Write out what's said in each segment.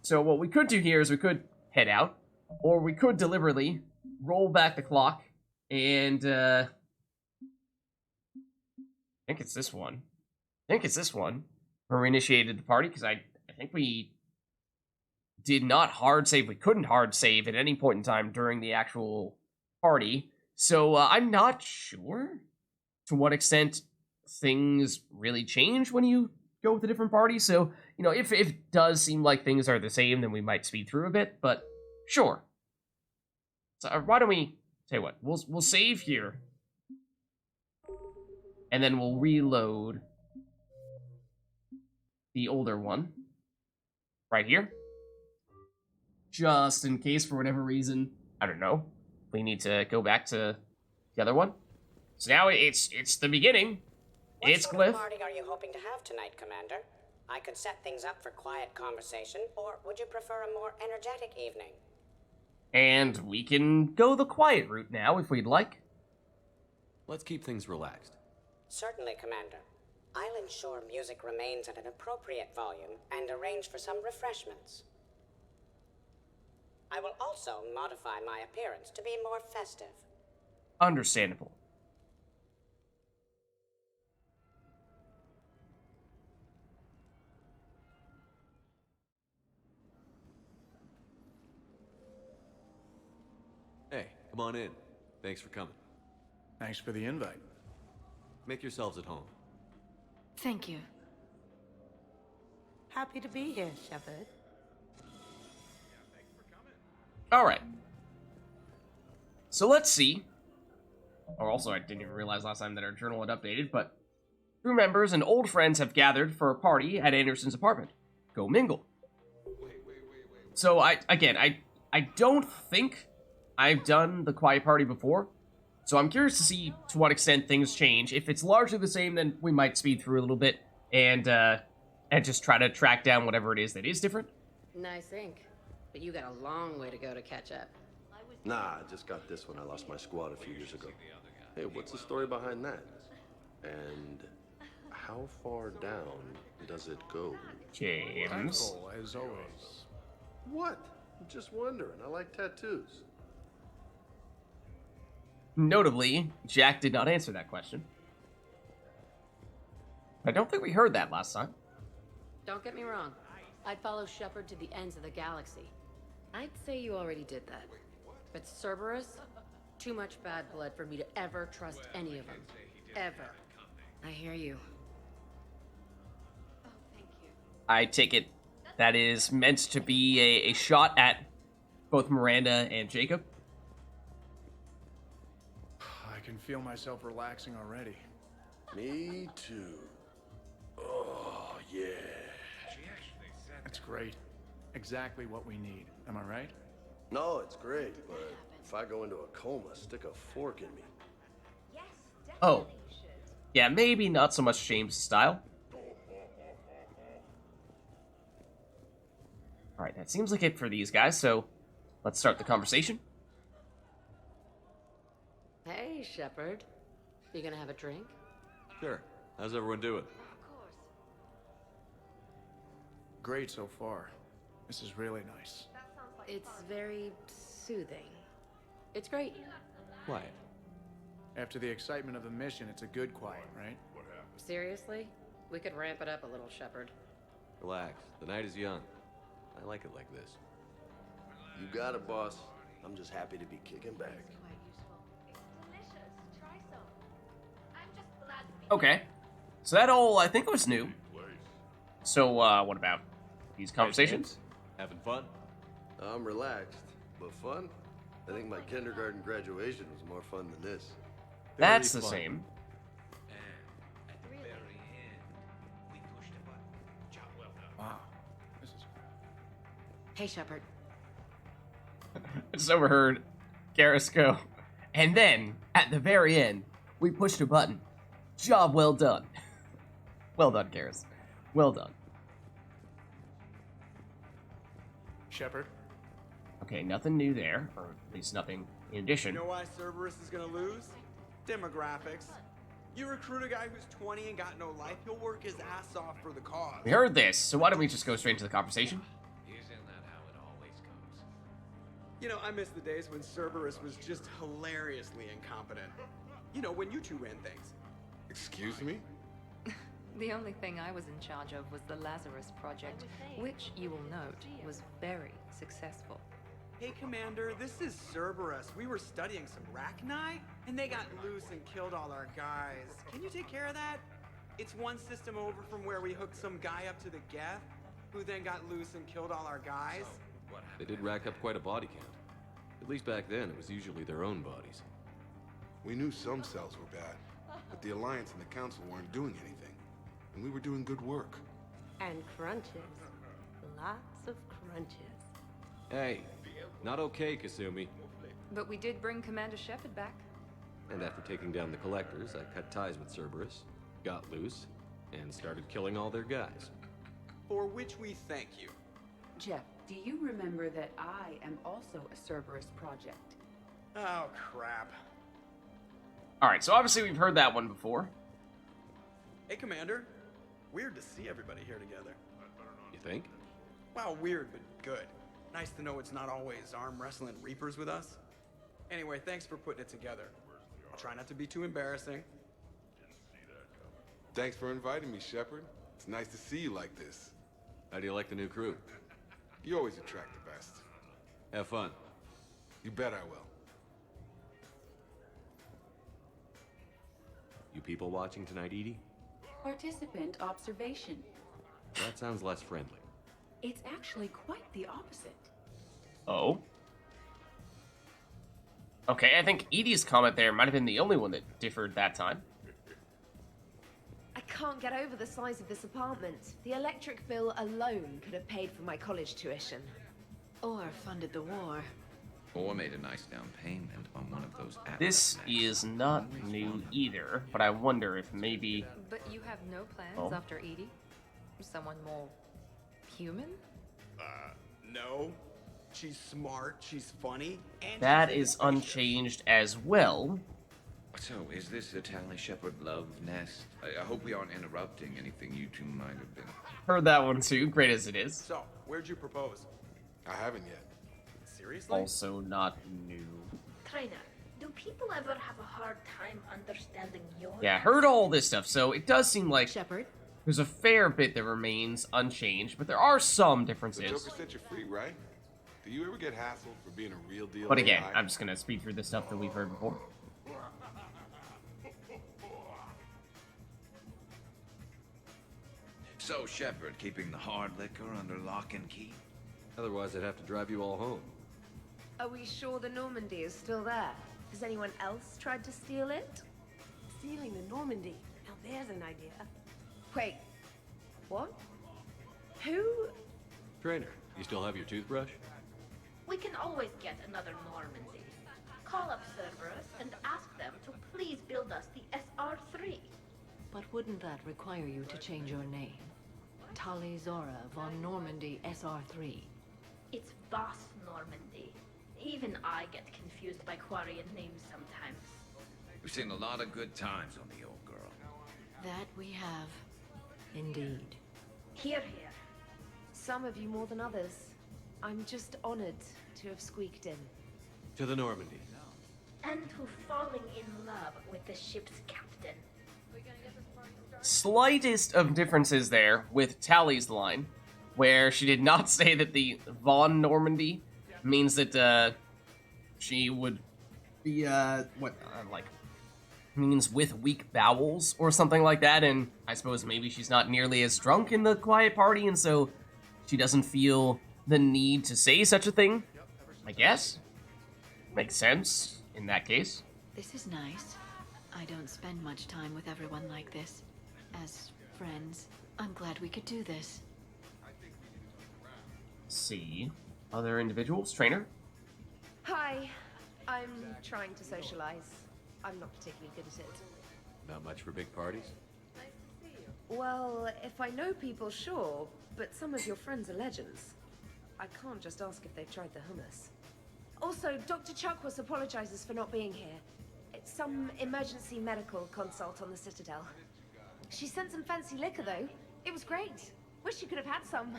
So what we could do here is we could head out, or we could deliberately roll back the clock and, I think it's this one. Where we initiated the party, because I think we did not hard save. We couldn't hard save at any point in time during the actual party. So I'm not sure to what extent things really change when you go with a different party. So, you know, if it does seem like things are the same, then we might speed through a bit, but sure. So why don't we, tell you what, we'll save here. And then we'll reload the older one right here. Just in case, for whatever reason, I don't know, we need to go back to the other one. So now it's the beginning. It's What Glyph. sort of party are you hoping to have tonight, Commander? I could set things up for quiet conversation, or would you prefer a more energetic evening? And we can go the quiet route now if we'd like. Let's keep things relaxed. Certainly, Commander. I'll ensure music remains at an appropriate volume and arrange for some refreshments. I will also modify my appearance to be more festive. Understandable. Hey, come on in. Thanks for coming. Thanks for the invite. Make yourselves at home. Thank you. Happy to be here, Shepard. Alright. So let's see. Or also, I didn't even realize last time that our journal had updated, but crew members and old friends have gathered for a party at Anderson's apartment. Go mingle. So I don't think I've done the quiet party before, so I'm curious to see to what extent things change. If it's largely the same, then we might speed through a little bit and just try to track down whatever it is that is different. Nice ink, but you got a long way to go to catch up. Nah, I just got this when I lost my squad a few years ago. Hey, what's the story behind that? And how far down does it go? James. Thankful, as always. What? I'm just wondering. I like tattoos. Notably, Jack did not answer that question. I don't think we heard that last time. Don't get me wrong. I'd follow Shepard to the ends of the galaxy. I'd say you already did that. But Cerberus? Too much bad blood for me to ever trust any of them. Ever. I hear you. Oh, thank you. I take it that is meant to be a shot at both Miranda and Jacob. I can feel myself relaxing already. Me too. Oh, yeah. That's great. Exactly what we need. Am I right? No, it's great, but if I go into a coma, stick a fork in me. Yes, Oh. definitely you should. Yeah, maybe not so much James' style. Alright, that seems like it for these guys, so let's start the conversation. Hey, Shepard. You gonna have a drink? Sure. How's everyone doing? Of course. Great so far. This is really nice. That sounds like It's fun. very soothing. It's great. Quiet. After the excitement of the mission, it's a good quiet, right? Seriously? We could ramp it up a little, Shepard. Relax. The night is young. I like it like this. You got it, boss. I'm just happy to be kicking back. Quite useful. It's delicious. Try some. I'm just glad to be Okay. So that all, I think, was new. So, what about these conversations? Having fun? I'm relaxed, but fun? I think my kindergarten graduation was more fun than this. That's the fun. same. Wow. This is Hey, Shepard. I just overheard Garrus go, and then, at the very end, we pushed a button. Job well done. Well done, Garrus. Well done. Shepard. Okay, nothing new there, or at least nothing in addition. You know why Cerberus is gonna lose? Demographics. You recruit a guy who's 20 and got no life, he'll work his ass off for the cause. We heard this, so why don't we just go straight into the conversation? You know, I miss the days when Cerberus was just hilariously incompetent. You know, when you two ran things. Excuse me? The only thing I was in charge of was the Lazarus Project, which, you will note, was very successful. Hey, Commander, this is Cerberus. We were studying some Rachni, and they got loose and killed all our guys. Can you take care of that? It's one system over from where we hooked some guy up to the Geth, who then got loose and killed all our guys. They did rack up quite a body count. At least back then, it was usually their own bodies. We knew some cells were bad, but the Alliance and the Council weren't doing anything. And we were doing good work. And crunches. Lots of crunches. Hey, not okay, Kasumi. But we did bring Commander Shepard back. And after taking down the Collectors, I cut ties with Cerberus, got loose, and started killing all their guys. For which we thank you. Jeff, do you remember that I am also a Cerberus project? Oh, crap. Alright, so obviously we've heard that one before. Hey, Commander. Weird to see everybody here together. You think? Well, weird, but good. Nice to know it's not always arm wrestling Reapers with us. Anyway, thanks for putting it together. I'll try not to be too embarrassing. Thanks for inviting me, Shepard. It's nice to see you like this. How do you like the new crew? You always attract the best. Have fun. You bet I will. You people watching tonight, Edie? Participant observation. That sounds less friendly. It's actually quite the opposite. Oh? Okay, I think Edie's comment there might have been the only one that differed that time. I can't get over the size of this apartment. The electric bill alone could have paid for my college tuition. Or funded the war. Or made a nice down payment on one of those apps. This is not new either, but I wonder if maybe... But you have no plans after Edie? Someone more human? No. She's smart, she's funny, and that is unchanged as well. So, is this the Tally Shepard love nest? I hope we aren't interrupting anything you two might have been. Heard that one too, great as it is. So, where'd you propose? I haven't yet. Seriously? Also not new. Trainer, do people ever have a hard time understanding your... Yeah, heard all this stuff, so it does seem like Shepard? there's a fair bit that remains unchanged, but there are some The differences. Joker set you free, right? Do you ever get hassled for being a real deal? But again, AI? I'm just gonna speed through the stuff that we've heard before. So, Shepard, keeping the hard liquor under lock and key? Otherwise, I'd have to drive you all home. Are we sure the Normandy is still there? Has anyone else tried to steal it? Stealing the Normandy. Now there's an idea. Wait, what? Who? Trainer, you still have your toothbrush? We can always get another Normandy. Call up Cerberus and ask them to please build us the SR-3. But wouldn't that require you to change your name? Tali Zora von Normandy SR3. It's Voss Normandy. Even I get confused by Quarian names sometimes. We've seen a lot of good times on the old girl. That we have. Indeed. Here, here. Some of you more than others. I'm just honored to have squeaked in. To the Normandy. And to falling in love with the ship's captain. Slightest of differences there with Tally's line, where she did not say that the Von Normandy means that she would be means with weak bowels or something like that, and I suppose maybe she's not nearly as drunk in the quiet party, and so she doesn't feel the need to say such a thing. I guess makes sense in that case. This is nice. I don't spend much time with everyone like this. As friends, I'm glad we could do this. See other individuals. Trainer. Hi, I'm trying to socialize. I'm not particularly good at it. Not much for big parties? Well, if I know people, sure, but some of your friends are legends. I can't just ask if they've tried the hummus. Also, Dr. Chuckwas apologizes for not being here. It's some emergency medical consult on the Citadel. She sent some fancy liquor, though. It was great. Wish you could have had some.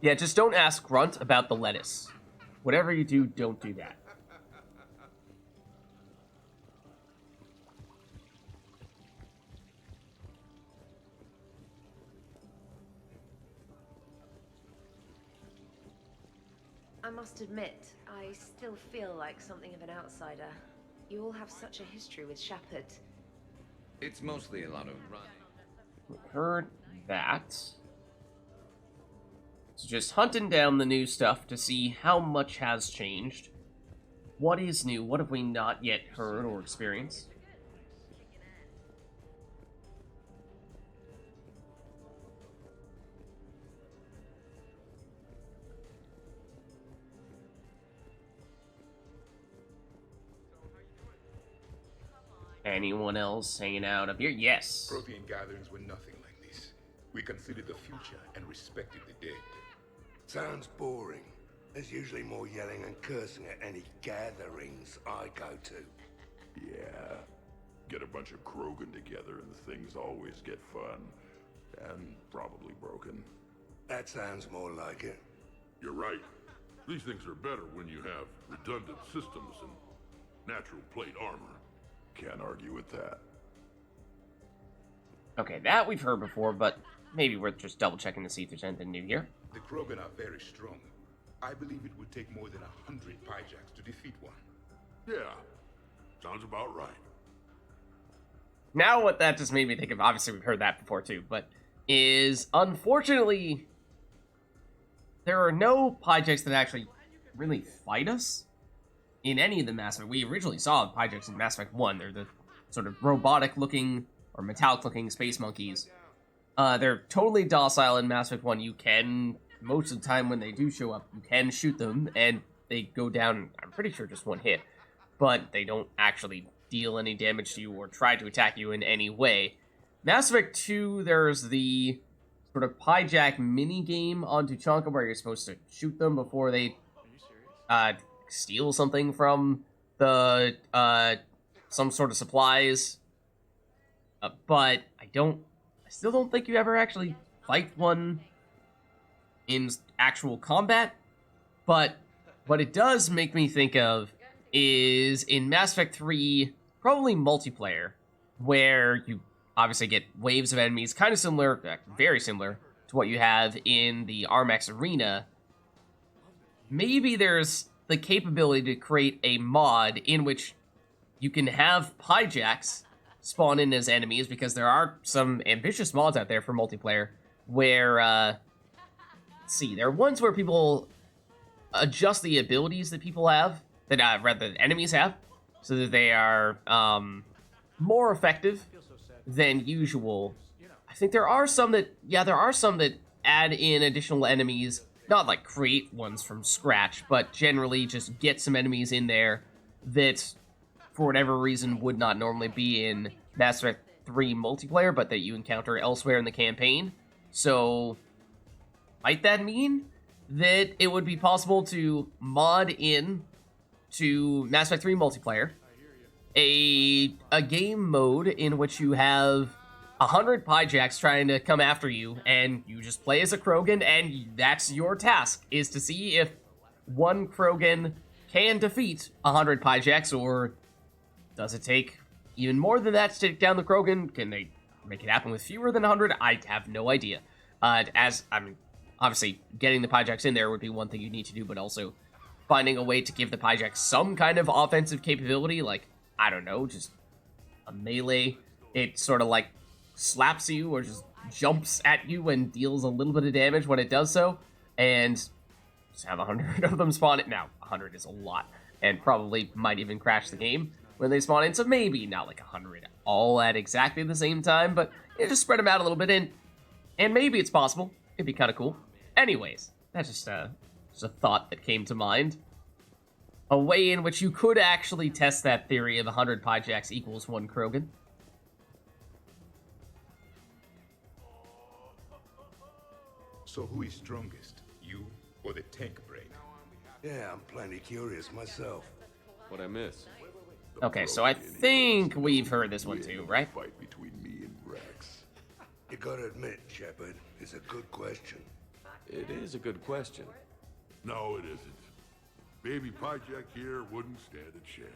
Yeah, just don't ask Grunt about the lettuce. Whatever you do, don't do that. I must admit, I still feel like something of an outsider. You all have such a history with Shepard. It's mostly a lot of running. Heard that. So just hunting down the new stuff to see how much has changed. What is new? What have we not yet heard or experienced? Anyone else hanging out up here? Yes. Protean gatherings were nothing like this. We considered the future and respected the dead. Sounds boring. There's usually more yelling and cursing at any gatherings I go to. Yeah. Get a bunch of Krogan together and things always get fun. And probably broken. That sounds more like it. You're right. These things are better when you have redundant systems and natural plate armor. Can't argue with that. Okay, that we've heard before, but maybe worth just double checking to see if there's anything new here. The Krogan are very strong. I believe it would take more than 100 Pyjaks to defeat one. Yeah, sounds about right. Now what that just made me think of, obviously we've heard that before too, but is unfortunately there are no Pyjaks that actually really fight us in any of the Mass Effect. We originally saw Pyjaks in Mass Effect 1. They're the sort of robotic-looking or metallic-looking space monkeys. They're totally docile in Mass Effect 1. You can, most of the time when they do show up, you can shoot them, and they go down, I'm pretty sure, just one hit. But they don't actually deal any damage to you or try to attack you in any way. Mass Effect 2, there's the sort of Pyjak mini-game on Tuchanka where you're supposed to shoot them before they steal something from the some sort of supplies, but I still don't think you ever actually fight one in actual combat. But what it does make me think of is in Mass Effect 3, probably multiplayer, where you obviously get waves of enemies, kind of similar, very similar to what you have in the Armax Arena. Maybe there's the capability to create a mod in which you can have Pyjaks spawn in as enemies, because there are some ambitious mods out there for multiplayer where, let's see, there are ones where people adjust the abilities that people have, that rather than enemies have, so that they are more effective than usual. I think there are some that, add in additional enemies. Not like create ones from scratch, but generally just get some enemies in there that, for whatever reason, would not normally be in Mass Effect 3 multiplayer, but that you encounter elsewhere in the campaign. So, might that mean that it would be possible to mod in to Mass Effect 3 multiplayer a game mode in which you have 100 Pyjaks trying to come after you, and you just play as a Krogan, and that's your task, is to see if one Krogan can defeat 100 Pyjaks, or does it take even more than that to take down the Krogan? Can they make it happen with fewer than 100? I have no idea. Obviously, getting the Pyjaks in there would be one thing you need to do, but also finding a way to give the Pyjaks some kind of offensive capability, like, I don't know, just a melee. It sort of like slaps you or just jumps at you and deals a little bit of damage when it does so, and just have 100 of them spawn it. Now, 100 is a lot, and probably might even crash the game when they spawn in, so maybe not like 100 all at exactly the same time, but just spread them out a little bit, and maybe it's possible. It'd be kind of cool. Anyways, that's just a thought that came to mind. A way in which you could actually test that theory of 100 Pyjaks equals 1 Krogan. So who is strongest, you or the tank brain? Yeah, I'm plenty curious myself. What I miss? Okay, so I think we've heard this one too, right? Fight between me and Rex. You gotta admit, Shepard, it's a good question. It is a good question. No, it isn't. Baby Pyjak here wouldn't stand a chance.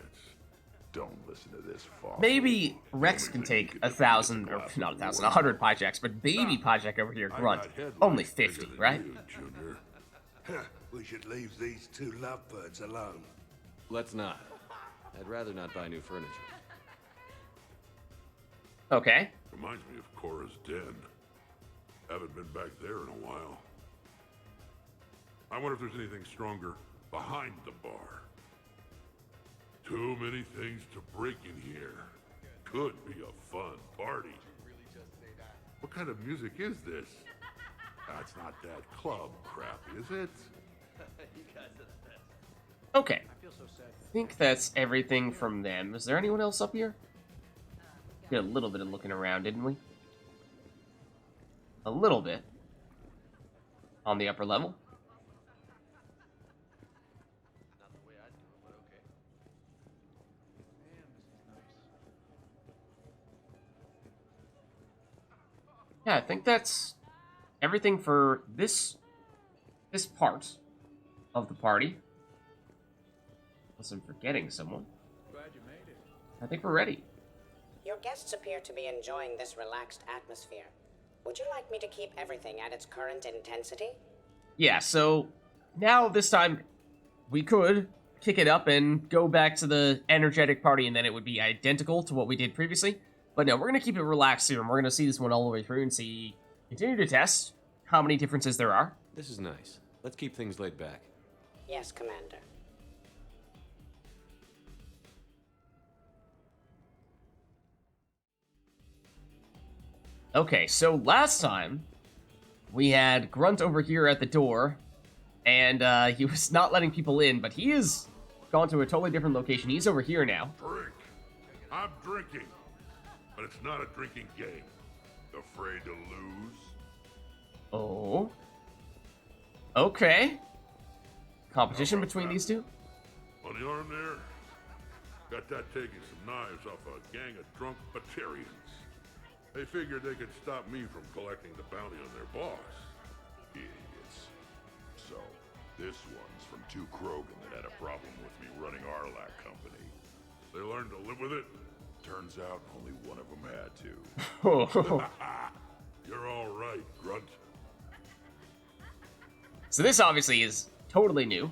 Don't listen to this fossil. Maybe Rex can take 1,000, or not 1,000, 100 Pyjaks, but baby Pyjak over here, Grunt, only 50, right? We should leave these two lovebirds alone. Let's not. I'd rather not buy new furniture. Okay. Reminds me of Cora's den. Haven't been back there in a while. I wonder if there's anything stronger behind the bar. Too many things to break in here. Could be a fun party. What kind of music is this? That's not that club crap, is it? Okay. I think that's everything from them. Is there anyone else up here? Did a little bit of looking around, didn't we? A little bit. On the upper level. Yeah, I think that's everything for this part of the party. Unless I'm forgetting someone. Glad you made it. I think we're ready. Your guests appear to be enjoying this relaxed atmosphere. Would you like me to keep everything at its current intensity? Yeah, so now this time we could kick it up and go back to the energetic party, and then it would be identical to what we did previously. But no, we're going to keep it relaxed here, and we're going to see this one all the way through and see, continue to test how many differences there are. This is nice. Let's keep things laid back. Yes, Commander. Okay, so last time we had Grunt over here at the door, and he was not letting people in, but he has gone to a totally different location. He's over here now. Drink. I'm drinking. But it's not a drinking game. Afraid to lose? Oh. Okay. Competition between these two? On the arm there? Got that taking some knives off a gang of drunk Batarians. They figured they could stop me from collecting the bounty on their boss. Idiots. So, this one's from two Krogan that had a problem with me running Arlac Company. They learned to live with it? Turns out only one of them had to. You're all right, Grunt. So this obviously is totally new.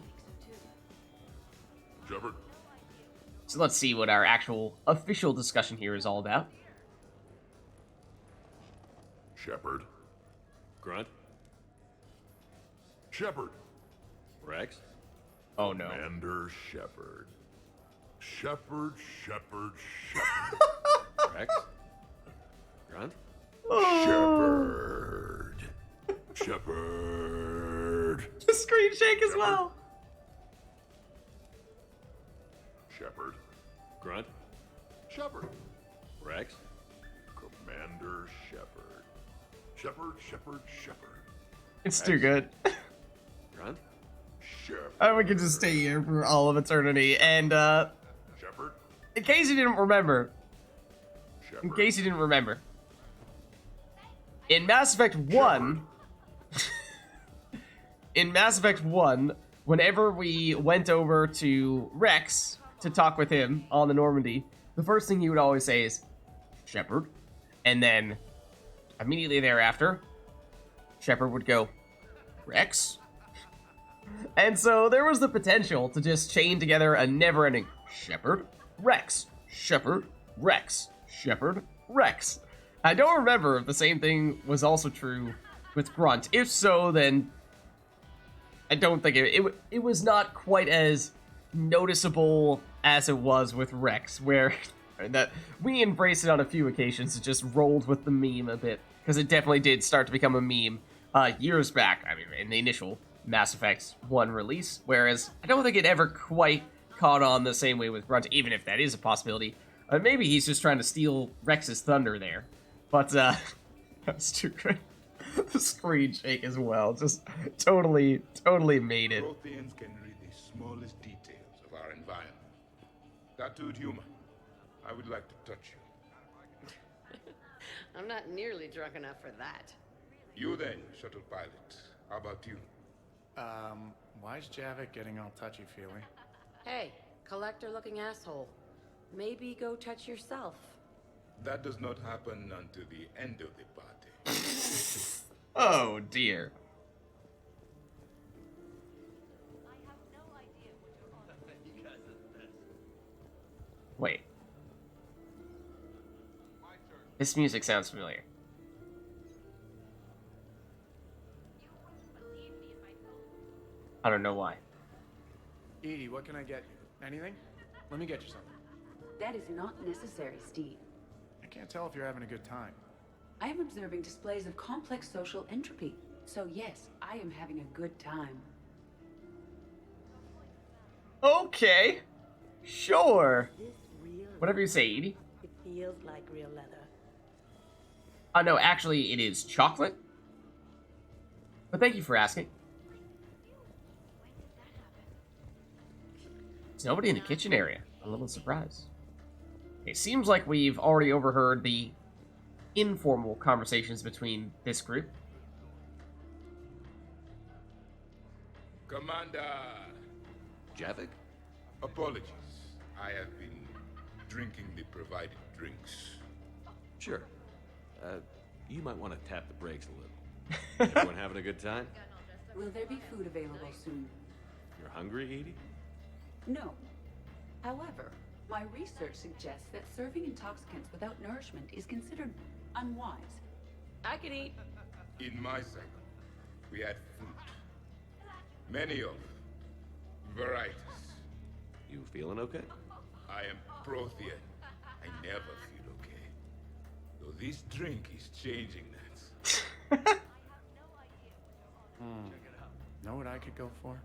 Shepard? So let's see what our actual official discussion here is all about. Shepard? Grunt? Shepard! Rex? Oh no. Commander Shepard. Shepard. Rex? Grunt? Shepard. The screen shake as well. Shepard. Grunt? Shepard. Rex? Commander Shepard. Shepard. It's too good. Grunt? Shepard. We could just stay here for all of eternity. And, Shepard. in case you didn't remember, in Mass Effect 1, whenever we went over to Rex to talk with him on the Normandy, the first thing he would always say is, Shepard. And then, immediately thereafter, Shepard would go, Rex? And so there was the potential to just chain together a never-ending Shepard, Rex, Shepard, Rex, Shepard, Rex. I don't remember if the same thing was also true with Grunt. If so, then I don't think it was not quite as noticeable as it was with Rex, where that we embraced it on a few occasions. It just rolled with the meme a bit, because it definitely did start to become a meme years back. I mean, in the initial Mass Effect 1 release, whereas I don't think it ever quite caught on the same way with Grunt, even if that is a possibility. Maybe he's just trying to steal Rex's thunder there. But, that's too good. The screen shake as well, just totally made it. Protheans can read the smallest details of our environment. Tattooed human, I would like to touch you. I'm not nearly drunk enough for that. You then, shuttle pilot. How about you? Why's Javik getting all touchy-feely? Hey, collector-looking asshole. Maybe go touch yourself. That does not happen until the end of the party. Oh dear. Wait. This music sounds familiar. I don't know why. Edie, what can I get you? Anything? Let me get you something. That is not necessary, Steve. I can't tell if you're having a good time. I am observing displays of complex social entropy. So yes, I am having a good time. Okay. Sure. Whatever you say, Edie. It feels like real leather. No, actually, it is chocolate. But thank you for asking. There's nobody in the kitchen area. A little surprised. It seems like we've already overheard the informal conversations between this group. Commander... Javik? Apologies. I have been drinking the provided drinks. Sure. You might want to tap the brakes a little. Everyone having a good time? Will there be food available soon? You're hungry, Edie? No. However, my research suggests that serving intoxicants without nourishment is considered unwise. I could eat. In my cycle, we had fruit. Many of varieties. You feeling okay? I am Prothean. I never feel okay. Though this drink is changing that. Know what I could go for?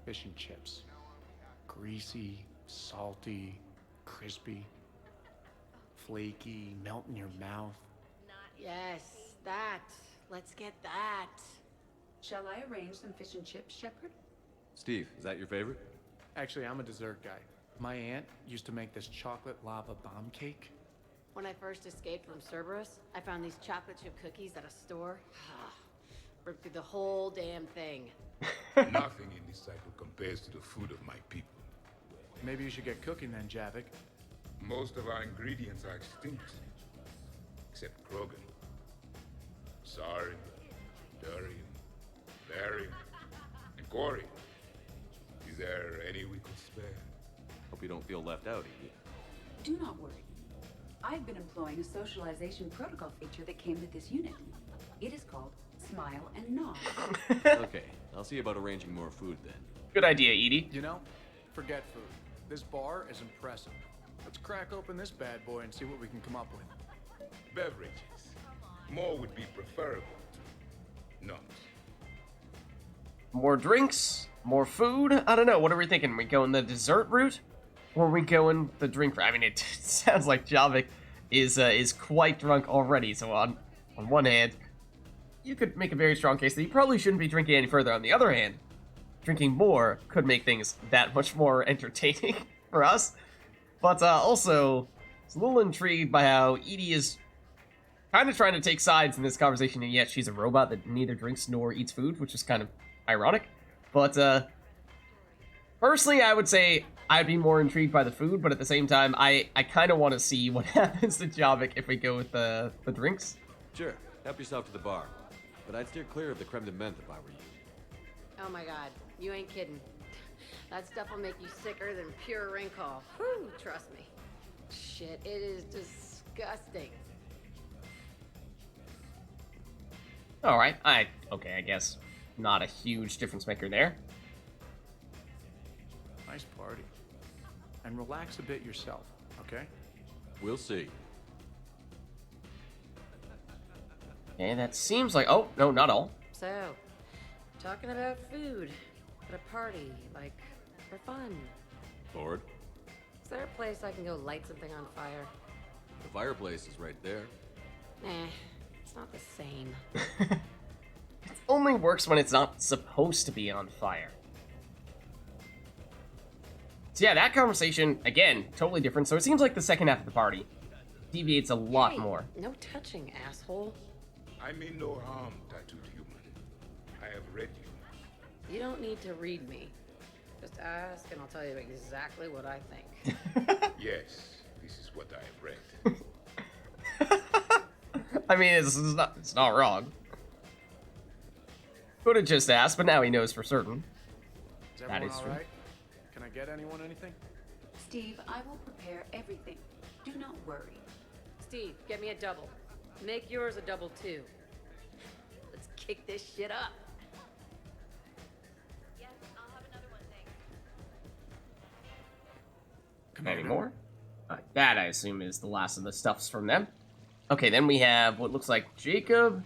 Fish and chips. Greasy, salty, crispy, flaky, melt in your mouth. Yes, that. Let's get that. Shall I arrange some fish and chips, Shepard? Steve, is that your favorite? Actually, I'm a dessert guy. My aunt used to make this chocolate lava bomb cake. When I first escaped from Cerberus, I found these chocolate chip cookies at a store. Ripped through the whole damn thing. Nothing in this cycle compares to the food of my people. Maybe you should get cooking then, Javik. Most of our ingredients are extinct. Except Krogan. Sarin, Durian, Barium, and Corium. Is there any we could spare? Hope you don't feel left out, Edie. Do not worry. I've been employing a socialization protocol feature that came with this unit. It is called Smile and Nod. Okay, I'll see about arranging more food then. Good idea, Edie. You know, forget food. This bar is impressive. Let's crack open this bad boy and see what we can come up with. Beverages. More would be preferable to not. More drinks, more food. I don't know. What are we thinking? We going the dessert route, or are we going the drink route? I mean, it sounds like Javik is quite drunk already. So on one hand, you could make a very strong case that you probably shouldn't be drinking any further. On the other hand, drinking more could make things that much more entertaining for us. But also, I was a little intrigued by how Edie is kind of trying to take sides in this conversation, and yet she's a robot that neither drinks nor eats food, which is kind of ironic. But personally, I would say I'd be more intrigued by the food, but at the same time, I kind of want to see what happens to Javik if we go with the drinks. Sure, help yourself to the bar. But I'd steer clear of the creme de menthe if I were you. Oh my god, you ain't kidding. That stuff will make you sicker than pure wrinkle. Whew, trust me. Shit, it is disgusting. Alright, I guess not a huge difference maker there. Nice party. And relax a bit yourself, okay? We'll see. Okay, that seems like... Oh, no, not all. So, talking about food at a party, like, for fun. Bored? Is there a place I can go light something on fire? The fireplace is right there. It's not the same. It only works when it's not supposed to be on fire. So yeah, that conversation, again, totally different. So it seems like the second half of the party deviates a lot more. No touching, asshole. I mean no harm, tattooed human. I have read you. You don't need to read me. Just ask and I'll tell you exactly what I think. Yes, this is what I have read. I mean, it's not wrong. Could have just asked, but now he knows for certain. Is everyone all right? Can I get anyone anything? Steve, I will prepare everything. Do not worry. Steve, get me a double. Make yours a double too. Let's kick this shit up. Yes, I'll have another one, thanks. Any more? That, I assume, is the last of the stuffs from them. Okay, then we have what looks like Jacob.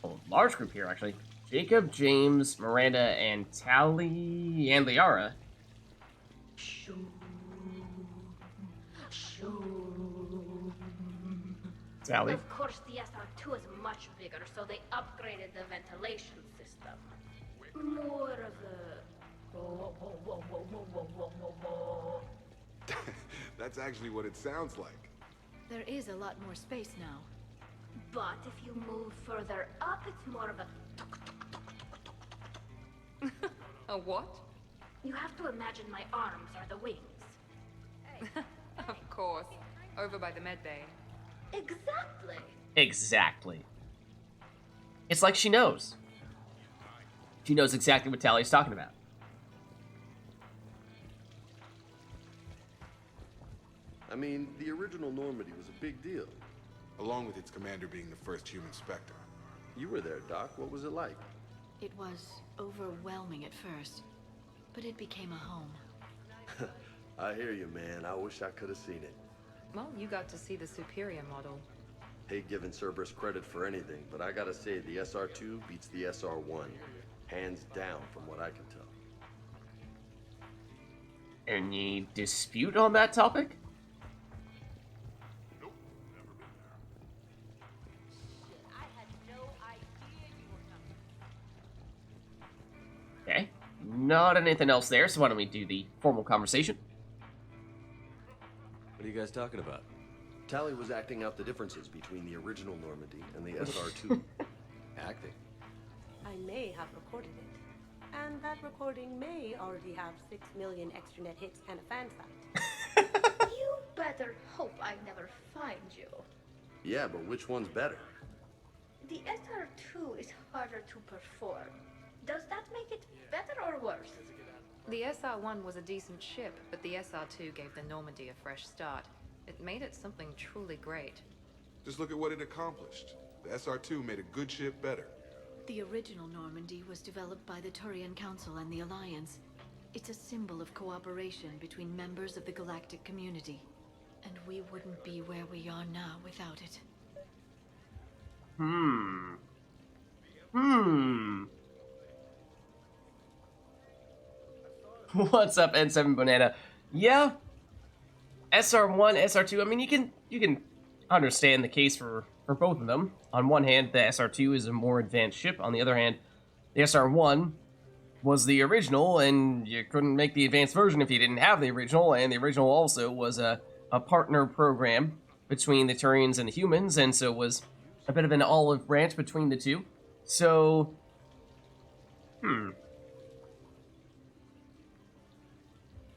Oh, large group here, actually. Jacob, James, Miranda, and Tally, and Liara. Tally. Of course, the SR2 is much bigger, so they upgraded the ventilation system. More of a... That's actually what it sounds like. There is a lot more space now. But if you move further up, it's more of a... A what? You have to imagine my arms are the wings. Of course. Over by the med bay. Exactly. Exactly. It's like she knows. She knows exactly what Tally's talking about. I mean, the original Normandy was a big deal. Along with its commander being the first human Spectre. You were there, Doc. What was it like? It was overwhelming at first, but it became a home. I hear you, man. I wish I could have seen it. Well, you got to see the superior model. Hate giving Cerberus credit for anything, but I gotta say the SR2 beats the SR1. Hands down, from what I can tell. Any dispute on that topic? Okay, not anything else there, so why don't we do the formal conversation? What are you guys talking about? Tally was acting out the differences between the original Normandy and the SR2. Acting? I may have recorded it. And that recording may already have 6 million extranet hits and a fan fact. You better hope I never find you. Yeah, but which one's better? The SR2 is harder to perform. Does that make it better or worse? The SR1 was a decent ship, but the SR2 gave the Normandy a fresh start. It made it something truly great. Just look at what it accomplished. The SR2 made a good ship better. The original Normandy was developed by the Turian Council and the Alliance. It's a symbol of cooperation between members of the galactic community. And we wouldn't be where we are now without it. What's up, N7 Banana? Yeah, SR1, SR2. I mean, you can understand the case for both of them. On one hand, the SR2 is a more advanced ship. On the other hand, the SR1 was the original, and you couldn't make the advanced version if you didn't have the original. And the original also was a partner program between the Turians and the humans, and so was a bit of an olive branch between the two. So,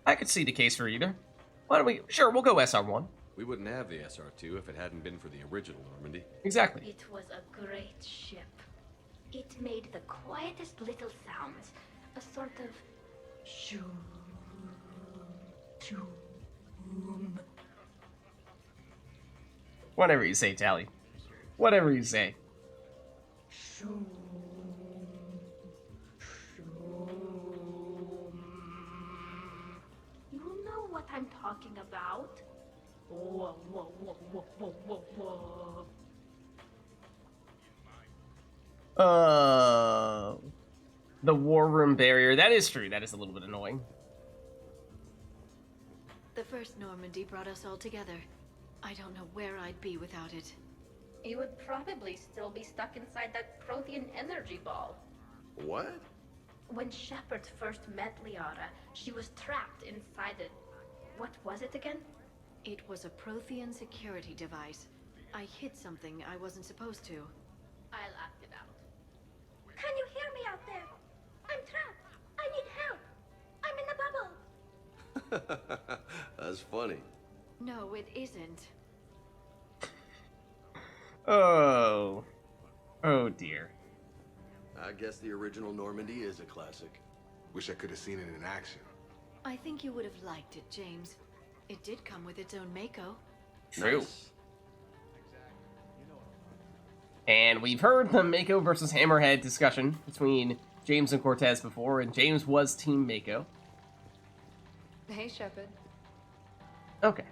I could see the case for either. Why don't we... Sure, we'll go SR1. We wouldn't have the SR2 if it hadn't been for the original Normandy. Exactly. It was a great ship. It made the quietest little sounds. A sort of... shoom, shoom. Whatever you say, Tally. Whatever you say. Shoom. You know what I'm talking about? Whoa, whoa, whoa, whoa, whoa, whoa, whoa. The war room barrier. That is true. That is a little bit annoying. The first Normandy brought us all together. I don't know where I'd be without it. You would probably still be stuck inside that Prothean energy ball. What? When Shepard first met Liara, she was trapped inside it. What was it again? It was a Prothean security device. I hit something I wasn't supposed to. I'll act it out. Can you hear me out there? I'm trapped. That's funny. No, it isn't. Oh. Oh dear. I guess the original Normandy is a classic. Wish I could have seen it in action. I think you would have liked it, James. It did come with its own Mako. True. Nice. And we've heard the Mako versus Hammerhead discussion between James and Cortez before, and James was Team Mako. Hey, Shepard. Okay.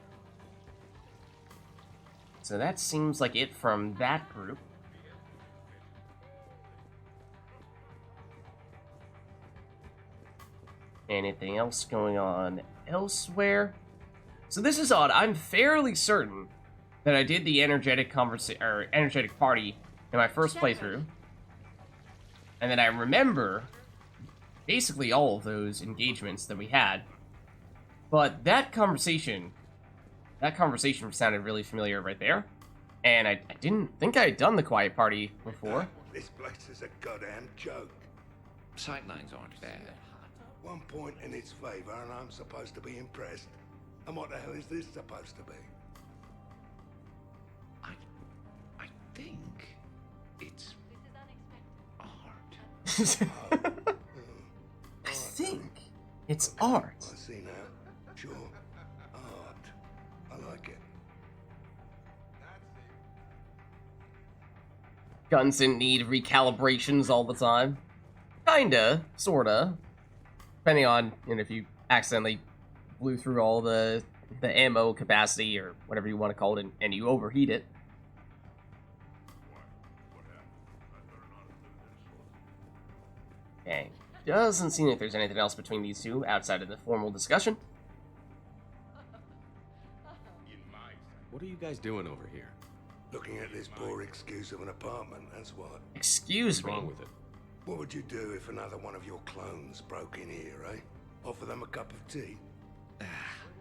So that seems like it from that group. Anything else going on elsewhere? So this is odd. I'm fairly certain that I did the energetic party in my first playthrough. And then I remember basically all of those engagements that we had. But that conversation sounded really familiar right there. And I didn't think I had done the quiet party before. This place is a goddamn joke. Sightlines aren't bad. 1 point in its favor and I'm supposed to be impressed. And what the hell is this supposed to be? I think it's art. I think it's art. I see now. Sure. Art. I like it. Guns didn't need recalibrations all the time. Kinda, sorta. Depending on, if you accidentally blew through all the ammo capacity or whatever you want to call it and you overheat it. Okay. Doesn't seem like there's anything else between these two outside of the formal discussion. What are you guys doing over here? Looking at this poor excuse of an apartment, that's what. Excuse me? What's wrong with it? What would you do if another one of your clones broke in here, eh? Offer them a cup of tea?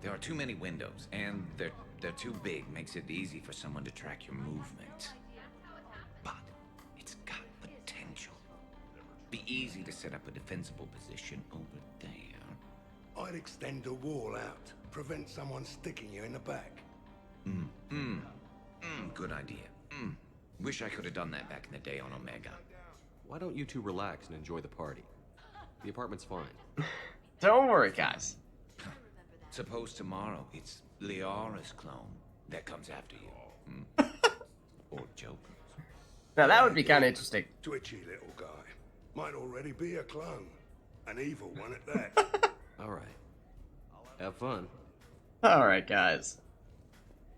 There are too many windows, and they're too big. Makes it easy for someone to track your movement. But it's got potential. Be easy to set up a defensible position over there. I'd extend the wall out. Prevent someone sticking you in the back. Good idea. Wish I could have done that back in the day on Omega. Why don't you two relax and enjoy the party? The apartment's fine. Don't worry, guys. Suppose tomorrow it's Liara's clone that comes after you. Or Joker's. Now that would be kind of interesting. Twitchy little guy. Might already be a clone. An evil one at that. All right. Have fun. Alright, guys.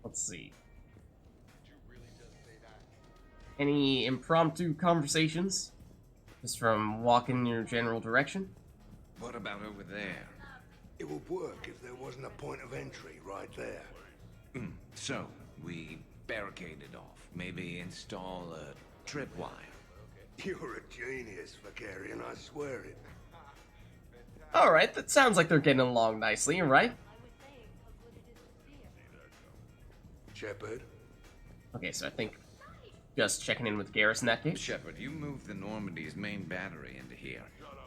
Let's see. Any impromptu conversations? Just from walking in your general direction? What about over there? It would work if there wasn't a point of entry right there. So, we barricade it off. Maybe install a tripwire. You're a genius, Vicarian, I swear it. Alright, that sounds like they're getting along nicely, right? Shepard? Okay, so I think just checking in with Garrus in that case. Shepard, you moved the Normandy's main battery into here,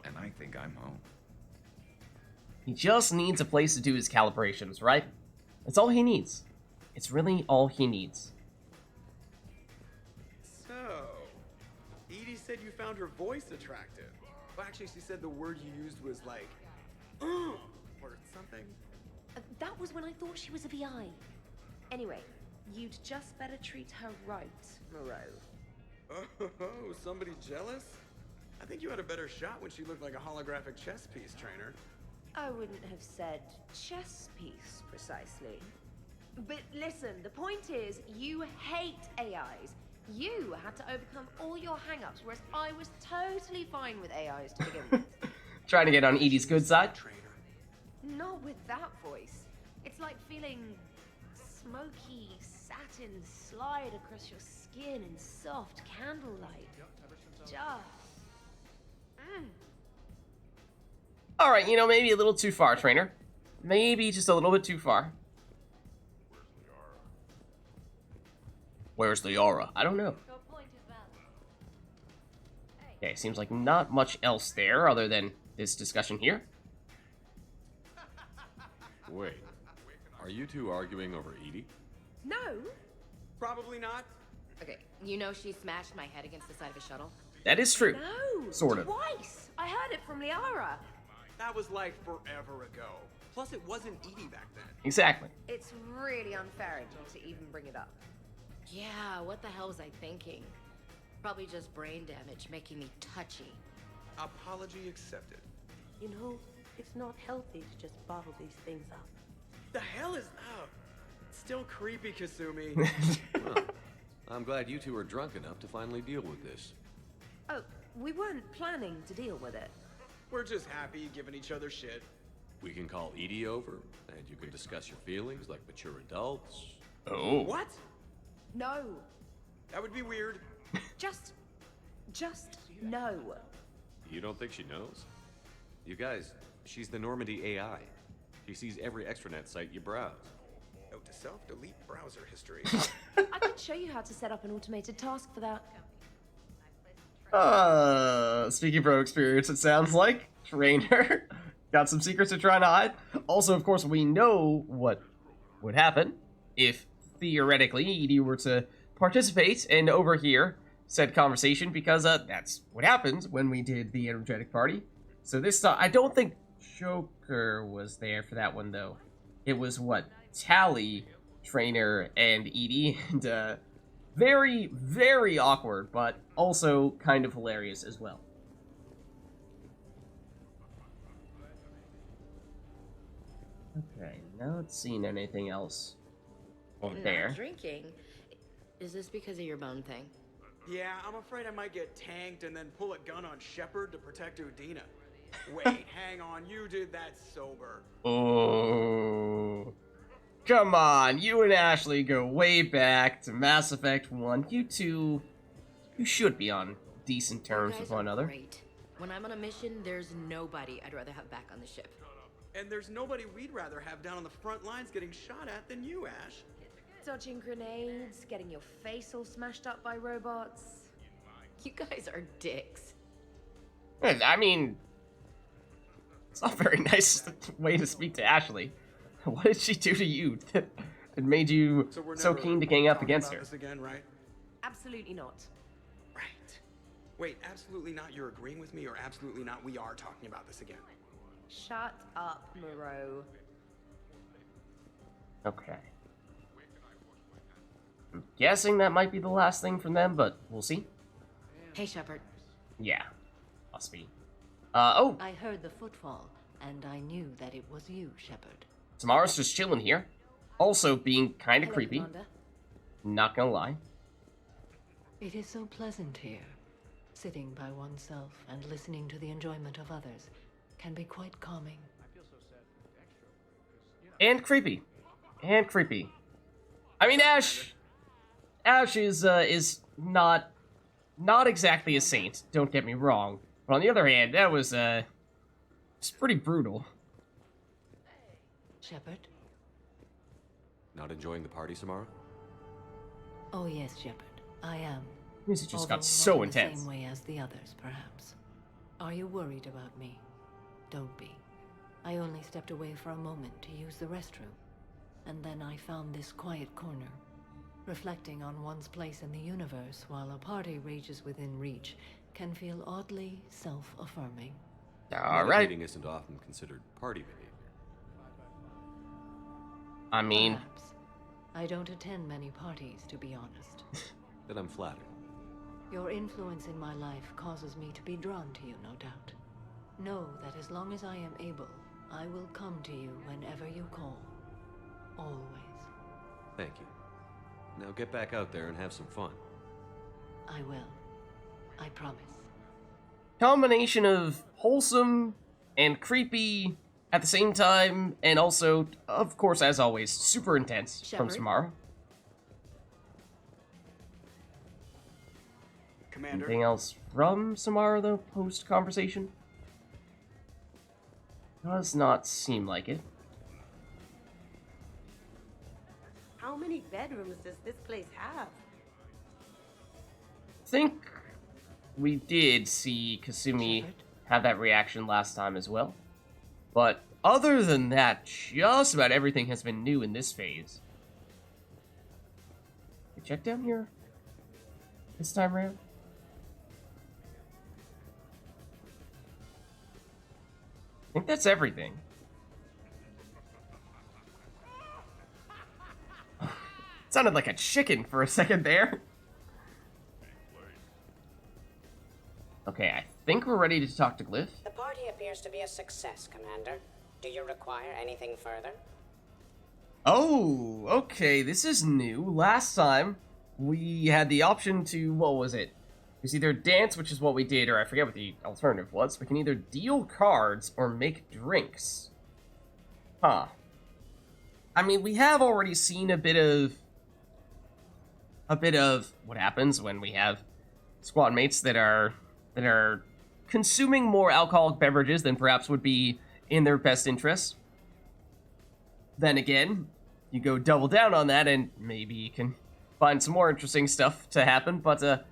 and I think I'm home. He just needs a place to do his calibrations, right? That's all he needs. It's really all he needs. So, Edie said you found her voice attractive. Well, actually, she said the word you used was like, or something. That was when I thought she was a VI. Anyway, you'd just better treat her right, Moreau. Oh, somebody jealous? I think you had a better shot when she looked like a holographic chess piece, trainer. I wouldn't have said chess piece, precisely. But listen, the point is, you hate AIs. You had to overcome all your hang-ups, whereas I was totally fine with AIs to begin with. Trying to get on Edie's good side? Not with that voice. It's like feeling smoky satin slide across your skin in soft candlelight. Just... Alright, maybe a little too far, trainer. Maybe just a little bit too far. Where's Liara? I don't know. Okay, seems like not much else there other than this discussion here. Wait, are you two arguing over Edie? No. Probably not. Okay, you know she smashed my head against the side of a shuttle? That is true. No. Sort of. Twice. I heard it from Liara. That was like forever ago. Plus, it wasn't Edie back then. Exactly. It's really unfair of you to even bring it up. Yeah, what the hell was I thinking? Probably just brain damage making me touchy. Apology accepted. You know, it's not healthy to just bottle these things up. The hell is up? Still creepy, Kasumi. Well, I'm glad you two are drunk enough to finally deal with this. Oh, we weren't planning to deal with it. We're just happy giving each other shit. We can call Edie over, and you can discuss your feelings like mature adults. Oh. What? No. That would be weird. Just no. You don't think she knows? You guys, she's the Normandy AI. She sees every extranet site you browse. Note to self, delete browser history. I could show you how to set up an automated task for that. Speaking pro experience, it sounds like. Trainer. Got some secrets to try and hide. Also, of course, we know what would happen if, theoretically, Edie were to participate and overhear said conversation, because that's what happens when we did the energetic party. So this time, I don't think Joker was there for that one, though. It was, what, Tally, Trainer, and Edie, and very, very awkward, but also kind of hilarious as well. Okay, not seeing anything else there. Not drinking? Is this because of your bone thing? Yeah, I'm afraid I might get tanked and then pull a gun on Shepard to protect Udina. Wait, hang on, you did that sober. Oh. Come on, you and Ashley go way back to Mass Effect 1. You two, you should be on decent terms with one another. Great. When I'm on a mission, there's nobody I'd rather have back on the ship. And there's nobody we'd rather have down on the front lines getting shot at than you, Ash. Dodging grenades, getting your face all smashed up by robots. You guys are dicks. I mean, it's not a very nice way to speak to Ashley. What did she do to you that made you so keen to gang up against her? This again, right? Absolutely not. Right. Wait, absolutely not you're agreeing with me, or absolutely not we are talking about this again? Shut up, Moreau. Okay. I'm guessing that might be the last thing from them, but we'll see. Hey, Shepard. Yeah, must be. Oh, I heard the footfall, and I knew that it was you, Shepard. Samara's just chilling here. Also being kind of Hello, creepy. Commander. Not gonna lie. It is so pleasant here. Sitting by oneself and listening to the enjoyment of others can be quite calming. And creepy. And creepy. I mean, Ash is not exactly a saint, don't get me wrong. But on the other hand, that was, it's pretty brutal. Shepard? Not enjoying the party, Samara? Oh yes, Shepard. I am. Music just Although got so not in intense. the same way as the others, perhaps. Are you worried about me? Don't be. I only stepped away for a moment to use the restroom. And then I found this quiet corner. Reflecting on one's place in the universe while a party rages within reach can feel oddly self-affirming. Alright. Meditating isn't often considered party behavior. I mean... Perhaps. I don't attend many parties, to be honest. Then I'm flattered. Your influence in my life causes me to be drawn to you, no doubt. Know that as long as I am able, I will come to you whenever you call. Always. Thank you. Now get back out there and have some fun. I will. I promise. Combination of wholesome and creepy at the same time, and also, of course, as always, super intense from Shepard? Samara. Commander? Anything else from Samara, though, post-conversation? Does not seem like it. How many bedrooms does this place have? I think we did see Kasumi have that reaction last time as well. But other than that, just about everything has been new in this phase. Can we check down here this time around? I think that's everything. Sounded like a chicken for a second there. Okay, I think we're ready to talk to Glyph. The party appears to be a success, Commander. Do you require anything further? Oh, okay, this is new. Last time, we had the option to, what was it? It was either dance, which is what we did, or I forget what the alternative was. We can either deal cards or make drinks. Huh. I mean, we have already seen a bit of what happens when we have squad mates that are consuming more alcoholic beverages than perhaps would be in their best interest. Then again, you go double down on that and maybe you can find some more interesting stuff to happen, but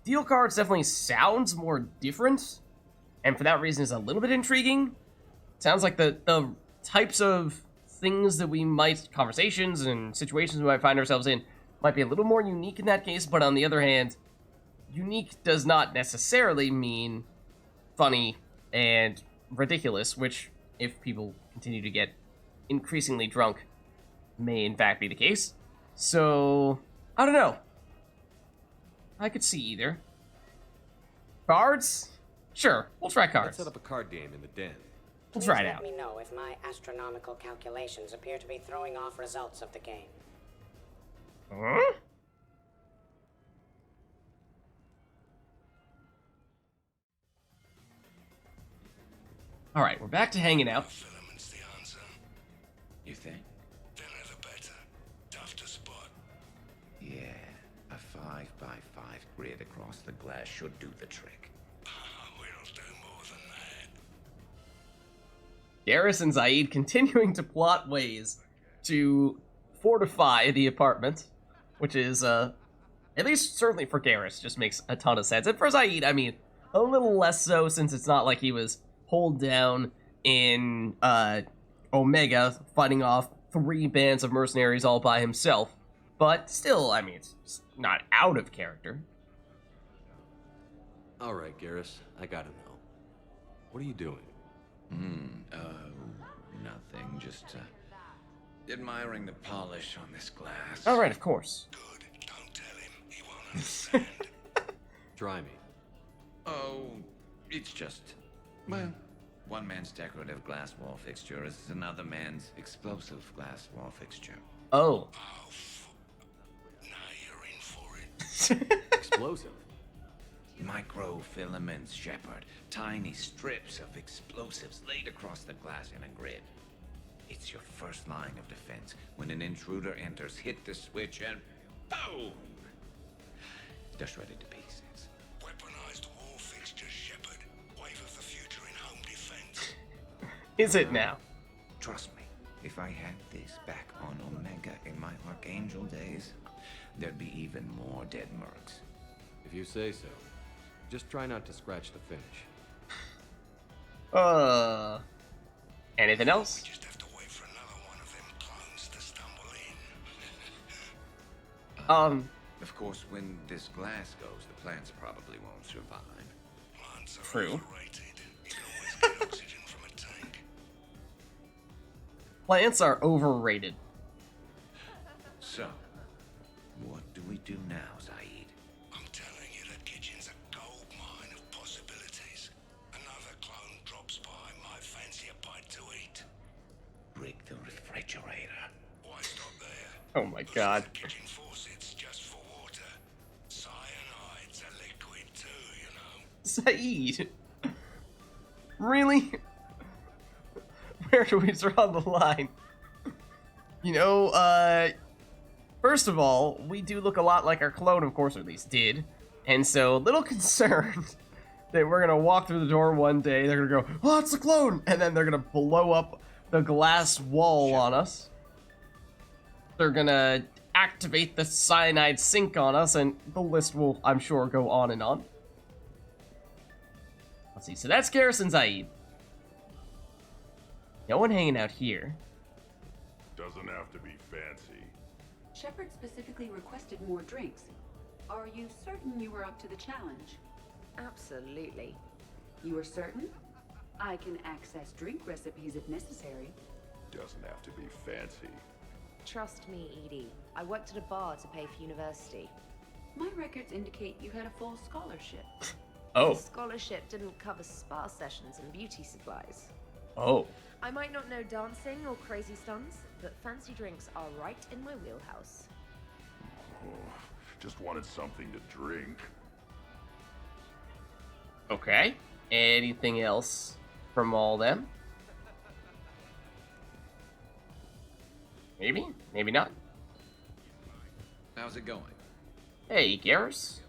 deal cards definitely sounds more different, and for that reason is a little bit intriguing. Sounds like the types of things that we might, conversations and situations we might find ourselves in, might be a little more unique in that case, but on the other hand, unique does not necessarily mean funny and ridiculous, which, if people continue to get increasingly drunk, may in fact be the case. So, I don't know. I could see either. Cards? Sure, we'll try cards. Let's set up a card game in the den. We'll try it Please out. let me know if my astronomical calculations appear to be throwing off results of the game. Huh? Alright, we're back to hanging out. You think? Tough to spot. Yeah, a 5x5 grid across the glass should do the trick. We'll do more than that. Garrus and Zaid continuing to plot ways to fortify the apartment, which is, at least certainly for Garrus, just makes a ton of sense. And for Zaid, I mean, a little less so, since it's not like he was pulled down in, Omega, fighting off 3 bands of mercenaries all by himself. But still, I mean, it's not out of character. Alright, Garrus, I gotta know. What are you doing? Nothing, just, admiring the polish on this glass. Alright, of course. Try me. Oh, it's just, well, one man's decorative glass wall fixture is another man's explosive glass wall fixture. Oh. Explosive? Microfilaments, Shepard. Tiny strips of explosives laid across the glass in a grid. It's your first line of defense. When an intruder enters, hit the switch and boom! They're shredded to pieces. Weaponized wall fixtures, Shepard. Wave of the future in home defense. Is it now? Trust me, if I had this back on Omega in my Archangel days, there'd be even more dead mercs. If you say so. Just try not to scratch the finish. Anything else? We just have to wait for another one of them clones to stumble in. Of course, when this glass goes, the plants probably won't survive. Plants are True. overrated. You can always get oxygen from a tank. Plants are overrated. So, what do we do now, Zaid? I'm telling you, that kitchen's a gold mine of possibilities. Another clone drops by, might fancy a bite to eat. Rig the refrigerator. Why stop there? Oh my god. Kitchen faucets just for water. Cyanide's a liquid too, you know. Zaid. Really? Where do we draw the line? You know, first of all, we do look a lot like our clone, of course, or at least did. And so, a little concerned that we're gonna walk through the door one day, they're gonna go, oh, it's the clone! And then they're gonna blow up the glass wall on us. They're gonna activate the cyanide sink on us, and the list will, I'm sure, go on and on. Let's see, so that's Garrus and Zaid. No one hanging out here. Doesn't have to be fancy. Shepard specifically requested more drinks. Are you certain you were up to the challenge? Absolutely. You are certain? I can access drink recipes if necessary. Doesn't have to be fancy. Trust me, Edie. I worked at a bar to pay for university. My records indicate you had a full scholarship. Oh. The scholarship didn't cover spa sessions and beauty supplies. Oh. I might not know dancing or crazy stunts, but fancy drinks are right in my wheelhouse. Oh, just wanted something to drink. Okay. Anything else from all them? Maybe? Maybe not. How's it going? Hey, Garrus.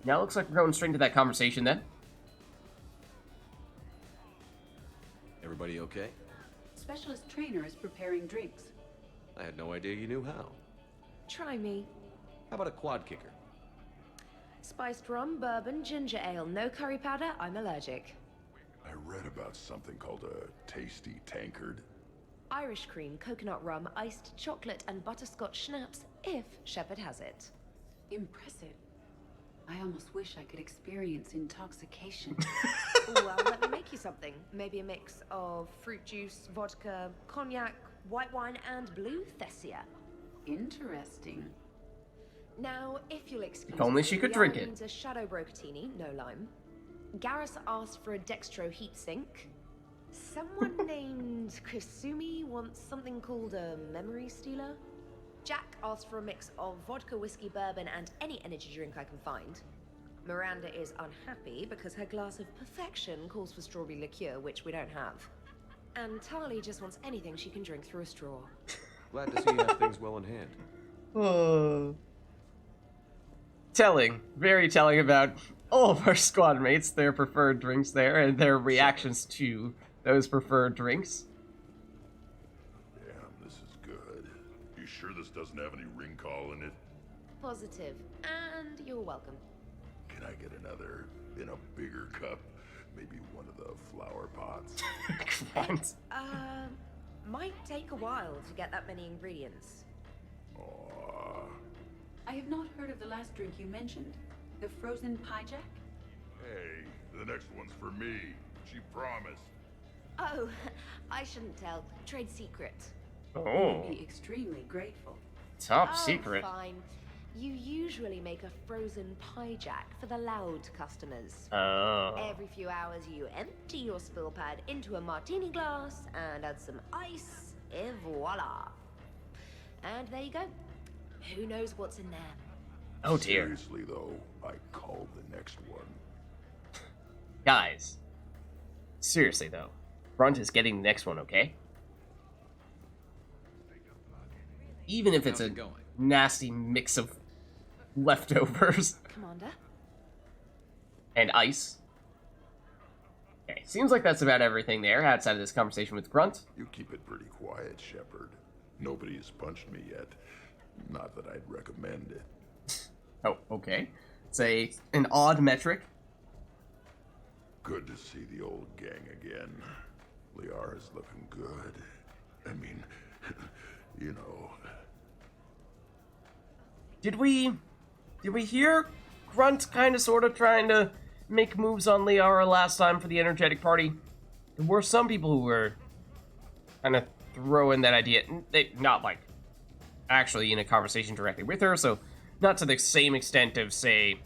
Now it looks like we're going straight into that conversation then. Everybody okay? Specialist trainer is preparing drinks. I had no idea you knew how. Try me. How about a quad kicker? Spiced rum, bourbon, ginger ale, no curry powder, I'm allergic. I read about something called a tasty tankard. Irish cream, coconut rum, iced chocolate, and butterscotch schnapps, if Shepard has it. Impressive. I almost wish I could experience intoxication. Well, let me make you something. Maybe a mix of fruit juice, vodka, cognac, white wine, and blue Thessia. Interesting. Now, if you'll excuse If only she could drink it. Needs a shadow brocatini, no lime. Garrus asked for a dextro heatsink. Someone named Kasumi wants something called a memory stealer. Jack asked for a mix of vodka, whiskey, bourbon, and any energy drink I can find. Miranda is unhappy because her glass of perfection calls for strawberry liqueur, which we don't have. And Tali just wants anything she can drink through a straw. Glad to see you have things well in hand. Telling. Very telling about all of our squad mates, their preferred drinks there, and their reactions to those preferred drinks. Damn, this is good. You sure this doesn't have any ring call in it? Positive. And you're welcome. Can I get another in a bigger cup? Maybe one of the flower pots? What? Might take a while to get that many ingredients. I have not heard of the last drink you mentioned. The frozen pie jack? Hey, the next one's for me. She promised. Oh, I shouldn't tell. Trade secret. Oh. I'd be extremely grateful. Top secret. Fine. You usually make a frozen pie jack for the loud customers. Oh. Every few hours, you empty your spill pad into a martini glass and add some ice, et voila. And there you go. Who knows what's in there? Oh dear. Seriously though, I called the next one. Guys. Seriously though. Brunt is getting the next one, okay? Even if it's a nasty mix of leftovers. Commander? And ice. Okay, seems like that's about everything there outside of this conversation with Grunt. You keep it pretty quiet, Shepard. Nobody has punched me yet. Not that I'd recommend it. Oh, okay. It's an odd metric. Good to see the old gang again. Liara's looking good. I mean, you know. Did we hear Grunt kind of sort of trying to make moves on Liara last time for the energetic party? There were some people who were kind of throwing that idea, not like actually in a conversation directly with her, so not to the same extent of, say,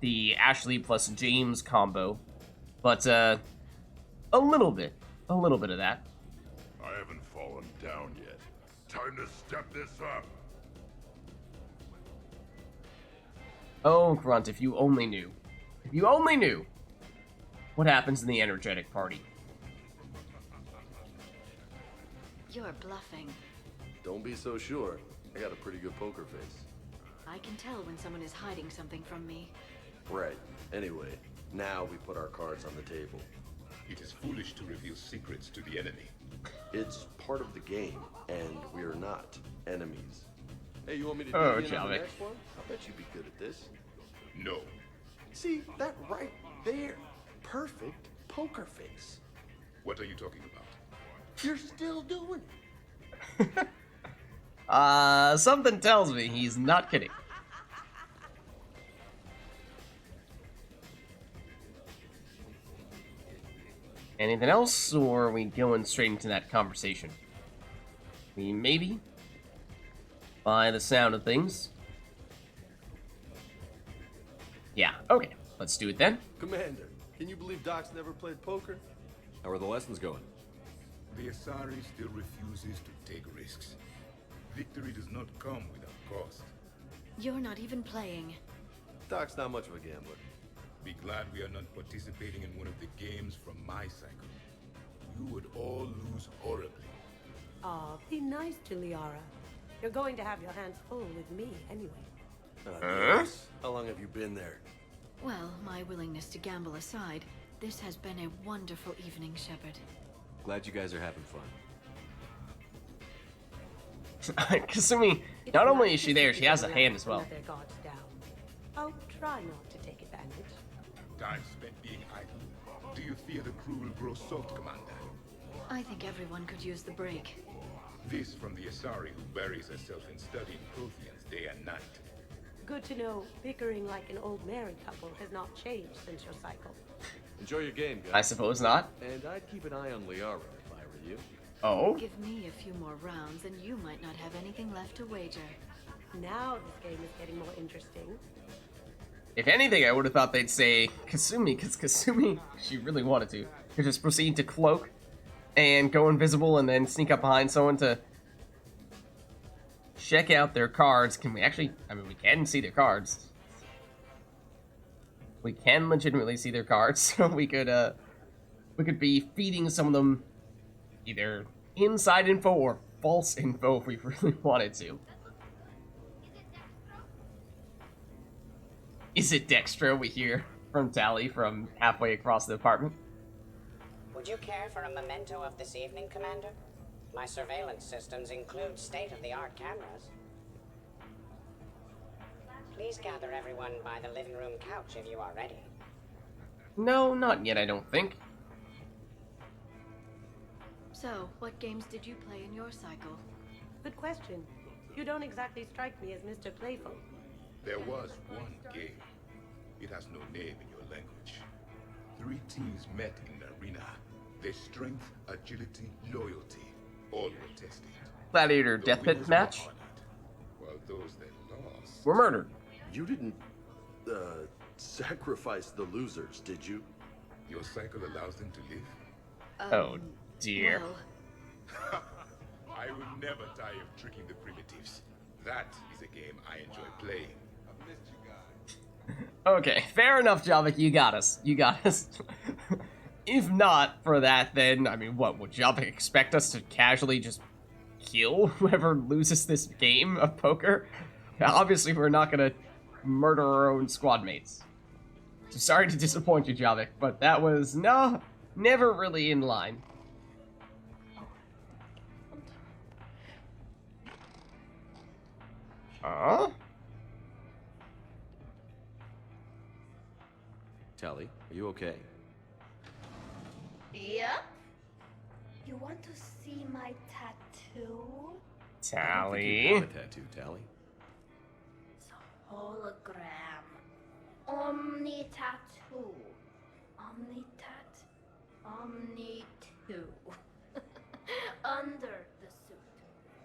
the Ashley plus James combo, but a little bit of that. I haven't fallen down yet. Time to step this up. Oh, Grunt, if you only knew. If you only knew what happens in the energetic party. You're bluffing. Don't be so sure. I got a pretty good poker face. I can tell when someone is hiding something from me. Right. Anyway, now we put our cards on the table. It is foolish to reveal secrets to the enemy. It's part of the game, and we're not enemies. Hey, you want me to do Oh, the Javik. next one? I bet you'd be good at this. No. See, that right there. Perfect poker face. What are you talking about? You're still doing it. Something tells me he's not kidding. Anything else, or are we going straight into that conversation? Maybe. By the sound of things. Yeah, okay. Let's do it then. Commander, can you believe Doc's never played poker? How are the lessons going? The Asari still refuses to take risks. Victory does not come without cost. You're not even playing. Doc's not much of a gambler. Be glad we are not participating in one of the games from my cycle. You would all lose horribly. Aw, be nice to Liara. You're going to have your hands full with me anyway. Yes? How long have you been there? Well, my willingness to gamble aside, this has been a wonderful evening, Shepard. Glad you guys are having fun. Kasumi, not only is she there, she has a hand as well. Let their guards down. I'll try not to take advantage. Time spent being idle. Do you fear the crew will grow soft, Commander? I think everyone could use the break. This from the Asari who buries herself in studying Protheans day and night. Good to know bickering like an old married couple has not changed since your cycle. Enjoy your game, guys. I suppose not. And I'd keep an eye on Liara if I were you. Oh? Give me a few more rounds and you might not have anything left to wager. Now this game is getting more interesting. If anything, I would have thought they'd say Kasumi, because Kasumi, she really wanted to, could just proceed to cloak and go invisible and then sneak up behind someone to check out their cards. Can we actually, I mean, we can see their cards. We can legitimately see their cards, so we could be feeding some of them either inside info or false info if we really wanted to. Is it Dextra, we hear from Tally from halfway across the apartment? Would you care for a memento of this evening, Commander? My surveillance systems include state-of-the-art cameras. Please gather everyone by the living room couch if you are ready. No, not yet, I don't think. So, what games did you play in your cycle? Good question. You don't exactly strike me as Mr. Playful. There was one game. It has no name in your language. 3 teams met in an arena. Their strength, agility, loyalty, all were tested. Gladiator The death pit winners match? were honored, while those that lost Were murdered. You didn't, sacrifice the losers, did you? Your cycle allows them to live? Oh, dear. Well, I will never tire of tricking the primitives. That is a game I enjoy playing. I've missed you guys. Okay, fair enough, Javik, you got us. You got us. If not for that, then, I mean, what, would Javik expect us to casually just kill whoever loses this game of poker? Obviously, we're not gonna murder our own squad mates. So sorry to disappoint you, Javik, but that was, no, never really in line. Tally, are you okay? Yep. You want to see my tattoo? Tally. You have a tattoo, Tally. Hologram. Omni tattoo. Omni tat. Omni 2. Under the suit.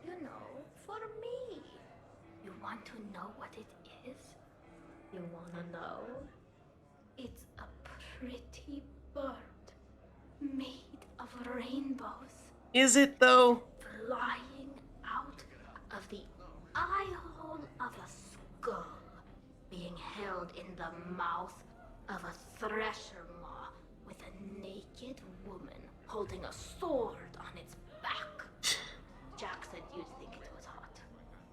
You know, for me. You want to know what it is? You wanna know? It's a pretty bird. Made of rainbows. Is it, though? Flying out of the eye hole of a skull, being held in the mouth of a thresher maw with a naked woman holding a sword on its back. Jack said you'd think it was hot.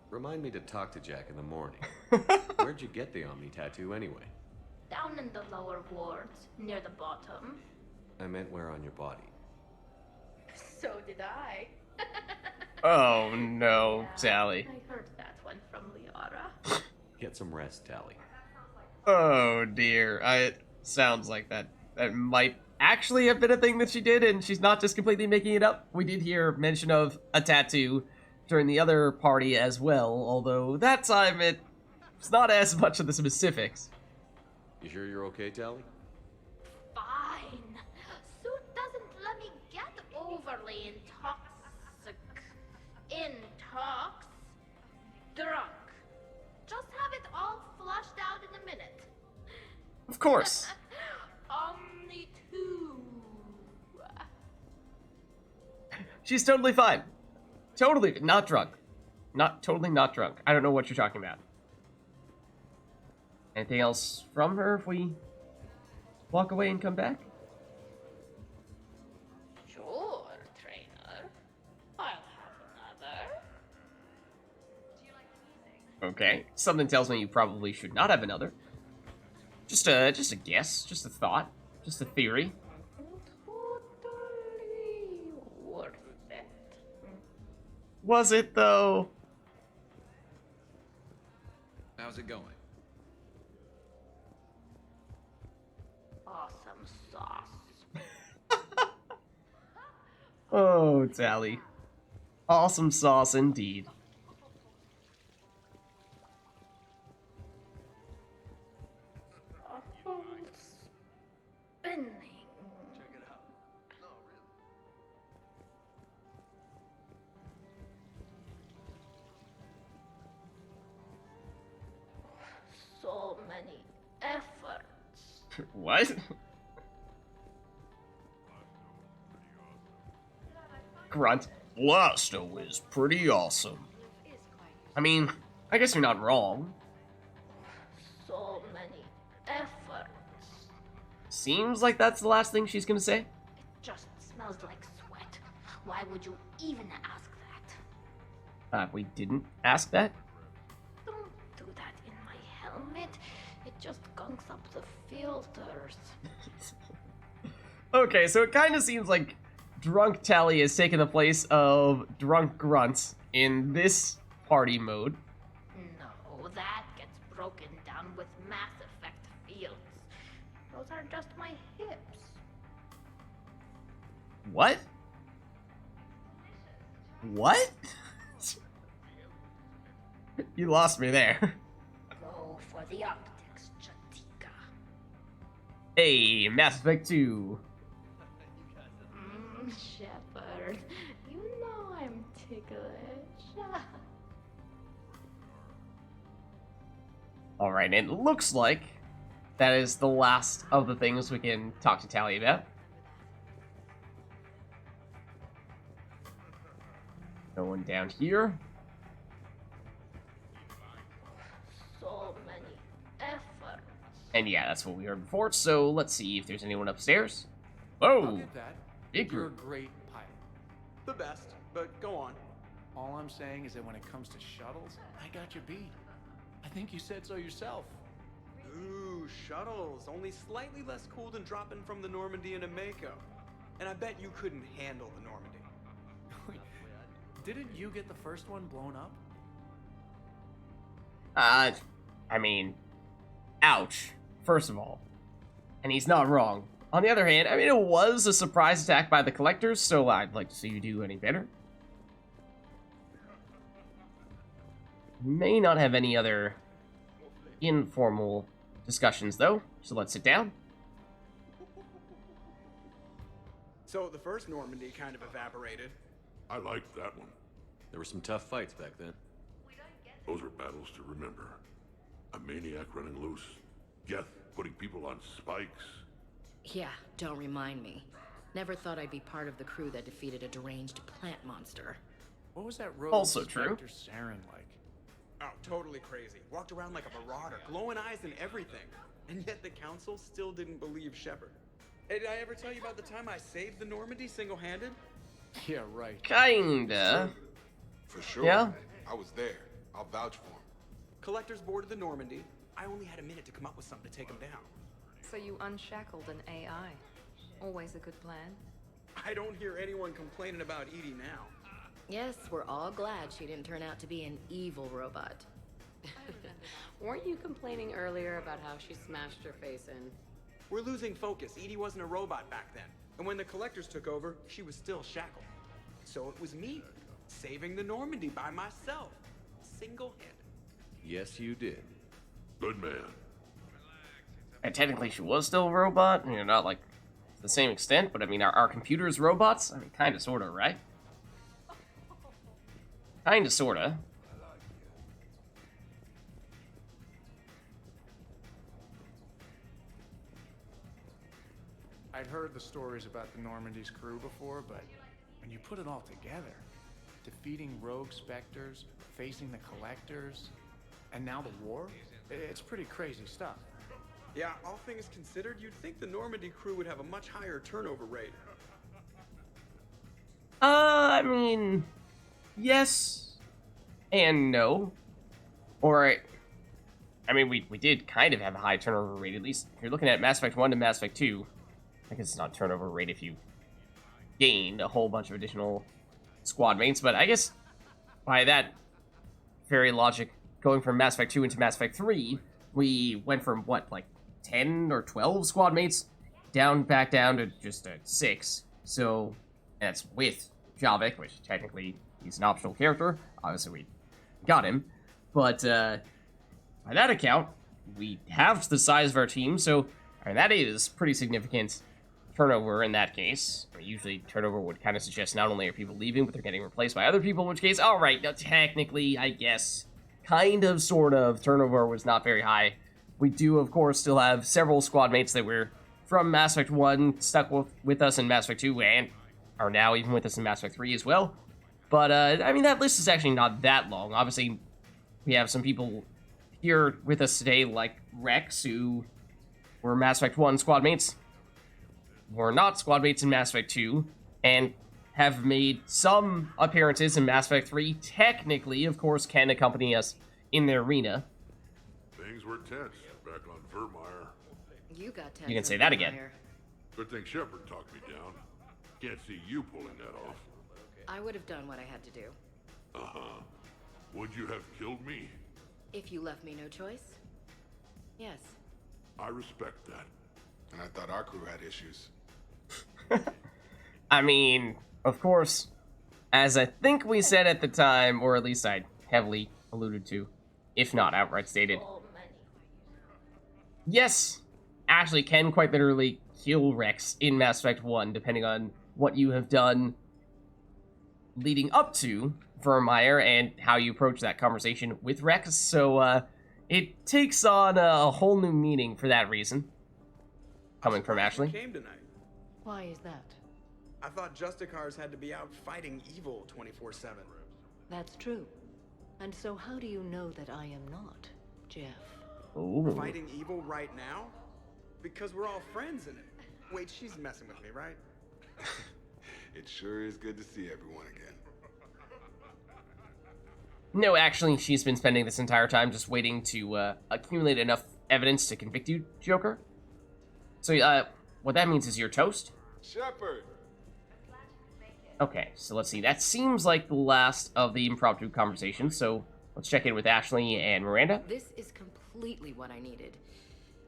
Remind me to talk to Jack in the morning. Where'd you get the Omni tattoo anyway? Down in the lower wards, near the bottom. I meant where on your body. So did I. Oh no, Tally. I heard that one from Liara. Get some rest, Tally. Oh dear, it sounds like that might actually have been a thing that she did, and she's not just completely making it up. We did hear mention of a tattoo during the other party as well, although that time it's not as much of the specifics. You sure you're okay, Tally? Fine. Suit doesn't let me get overly drunk. Just have it all flushed out in a minute. Of course. Only two. She's totally fine. Totally not drunk. Totally not drunk. I don't know what you're talking about. Anything else from her if we walk away and come back? Sure, trainer. I'll have another. Okay. Something tells me you probably should not have another. Just a guess, just a thought, just a theory. Totally worth it. Was it though? How's it going? Awesome sauce. Oh, Tally. Awesome sauce indeed. Spinning. So many efforts. What? Grunt. Blasto is pretty awesome. I mean, I guess you're not wrong. So many efforts. Seems like that's the last thing she's gonna say. It just smells like sweat. Why would you even ask that? We didn't ask that. Don't do that in my helmet. It just gunks up the filters. Okay, so it kind of seems like Drunk Tally has taken the place of Drunk Grunt in this party mode. No, that gets broken down with Mass Effect fields. Those are just my hips. What? What? You lost me there. Go for the optics, Chatika. Hey, Mass Effect 2. Shepard, you know I'm ticklish. Alright, and it looks like that is the last of the things we can talk to Tally about. Going down here. So many efforts. And yeah, that's what we heard before, so let's see if there's anyone upstairs. Whoa! I'll give that. Big You're a group. great pilot. The best, but go on. All I'm saying is that when it comes to shuttles, I got you beat. I think you said so yourself. Ooh, shuttles. Only slightly less cool than dropping from the Normandy into Mako. And I bet you couldn't handle the Normandy. Didn't you get the first one blown up? I mean, ouch, first of all. And he's not wrong. On the other hand, I mean, it was a surprise attack by the Collectors, so I'd like to see you do any better. May not have any other informal discussions, though, so let's sit down. So the first Normandy kind of evaporated. I liked that one. There were some tough fights back then. Those are battles to remember. A maniac running loose. Geth putting people on spikes. Yeah, don't remind me. Never thought I'd be part of the crew that defeated a deranged plant monster. What was that rogue Also true. Spectre Saren like? Oh, totally crazy. Walked around like a marauder, glowing eyes and everything. And yet the council still didn't believe Shepard. Hey, did I ever tell you about the time I saved the Normandy single-handed? Yeah, right. Kinda. For sure. Yeah? I was there. I'll vouch for him. Collectors boarded the Normandy. I only had a minute to come up with something to take them down. So you unshackled an AI. Always a good plan. I don't hear anyone complaining about Edie now. Yes, we're all glad she didn't turn out to be an evil robot. Weren't you complaining earlier about how she smashed her face in? We're losing focus. Edie wasn't a robot back then. And when the collectors took over, she was still shackled. So it was me, saving the Normandy by myself. Single-handed. Yes, you did. Good man. And technically she was still a robot, you know, not like to the same extent, but I mean, are computers robots? I mean, kinda, sorta, right? Kinda, sorta. I'd heard the stories about the Normandy's crew before, but when you put it all together, defeating rogue specters, facing the collectors, and now the war, it's pretty crazy stuff. Yeah, all things considered, you'd think the Normandy crew would have a much higher turnover rate. I mean, yes and no. Or, I mean, we did kind of have a high turnover rate, at least if you're looking at Mass Effect 1 to Mass Effect 2. I guess it's not turnover rate if you gained a whole bunch of additional squad mates, but I guess by that very logic, going from Mass Effect 2 into Mass Effect 3, we went from, what, like 10 or 12 squad mates back down to just 6. So, that's with Javik, which technically he's an optional character. Obviously, we got him. But, by that account, we halved the size of our team, so, I mean, that is pretty significant turnover in that case. I mean, usually, turnover would kind of suggest not only are people leaving, but they're getting replaced by other people, in which case, alright, now technically, I guess, kind of, sort of, turnover was not very high. We do, of course, still have several squad mates that were from Mass Effect 1, stuck with us in Mass Effect 2, and are now even with us in Mass Effect 3 as well. But, I mean, that list is actually not that long. Obviously, we have some people here with us today, like Rex, who were Mass Effect 1 squad mates, were not squad mates in Mass Effect 2, and have made some appearances in Mass Effect 3, technically, of course, can accompany us in the arena. Things were tense back on Vermeer. You got tense. You can say that again. Good thing Shepard talked me down. Can't see you pulling that off. I would have done what I had to do. Uh-huh. Would you have killed me? If you left me no choice? Yes. I respect that. And I thought our crew had issues. I mean, of course, as I think we said at the time, or at least I heavily alluded to, if not outright stated, yes, Ashley can quite literally kill Rex in Mass Effect 1, depending on what you have done leading up to Vermeer and how you approach that conversation with Rex, so it takes on a whole new meaning for that reason, coming from Ashley. Came tonight. Why is that? I thought Justicars had to be out fighting evil 24/7. That's true. And so how do you know that I am not, Jeff? Ooh. Fighting evil right now? Because we're all friends in it. Wait, she's messing with me, right? It sure is good to see everyone again. No, actually, she's been spending this entire time just waiting to accumulate enough evidence to convict you, Joker. So, what that means is you're toast? Shepard! Okay, so let's see. That seems like the last of the impromptu conversations, so let's check in with Ashley and Miranda. This is completely what I needed.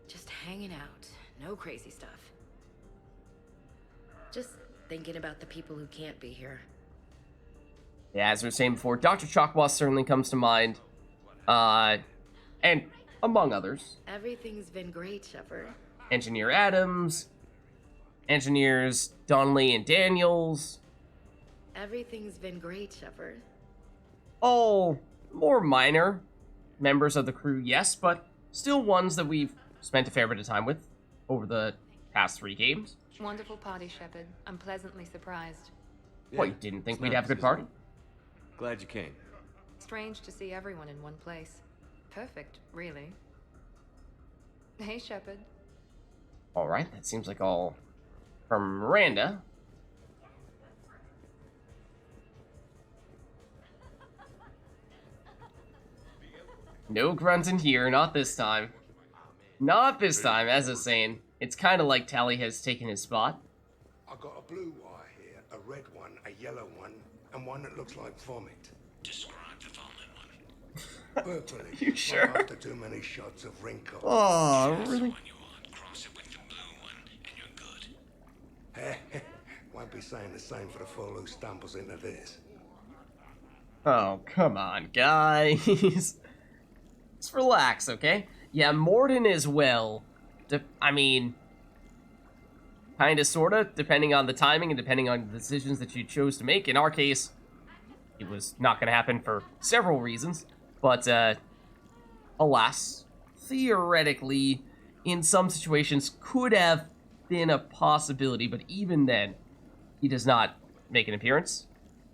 Just hanging out. No crazy stuff. Just thinking about the people who can't be here. Yeah, as we were saying before, Dr. Chakwas certainly comes to mind. And among others. Everything's been great, Shepard. Engineer Adams, Engineers Donnelly and Daniels. Everything's been great, Shepard. All more minor members of the crew, yes, but still ones that we've spent a fair bit of time with over the past 3 games. Wonderful party, Shepard. I'm pleasantly surprised. What, you didn't think we'd have a good party? Glad you came. Strange to see everyone in one place. Perfect, really. Hey, Shepard. Alright, that seems like all from Miranda. No grunting here, not this time. Not this time, as I was saying. It's kind of like Tally has taken his spot. I got a blue wire here, a red one, a yellow one, and one that looks like vomit. Describe the vomit one. Purpley. You sure? After too many shots of wrinkle. Oh, really? Cross it with the blue saying the same for the fool who stumbles into this. Oh, come on, guys. Just relax, okay? Yeah, Morden as well. I mean, kinda, sorta, depending on the timing and depending on the decisions that you chose to make. In our case, it was not gonna happen for several reasons. But, alas, theoretically, in some situations, could have been a possibility. But even then, he does not make an appearance.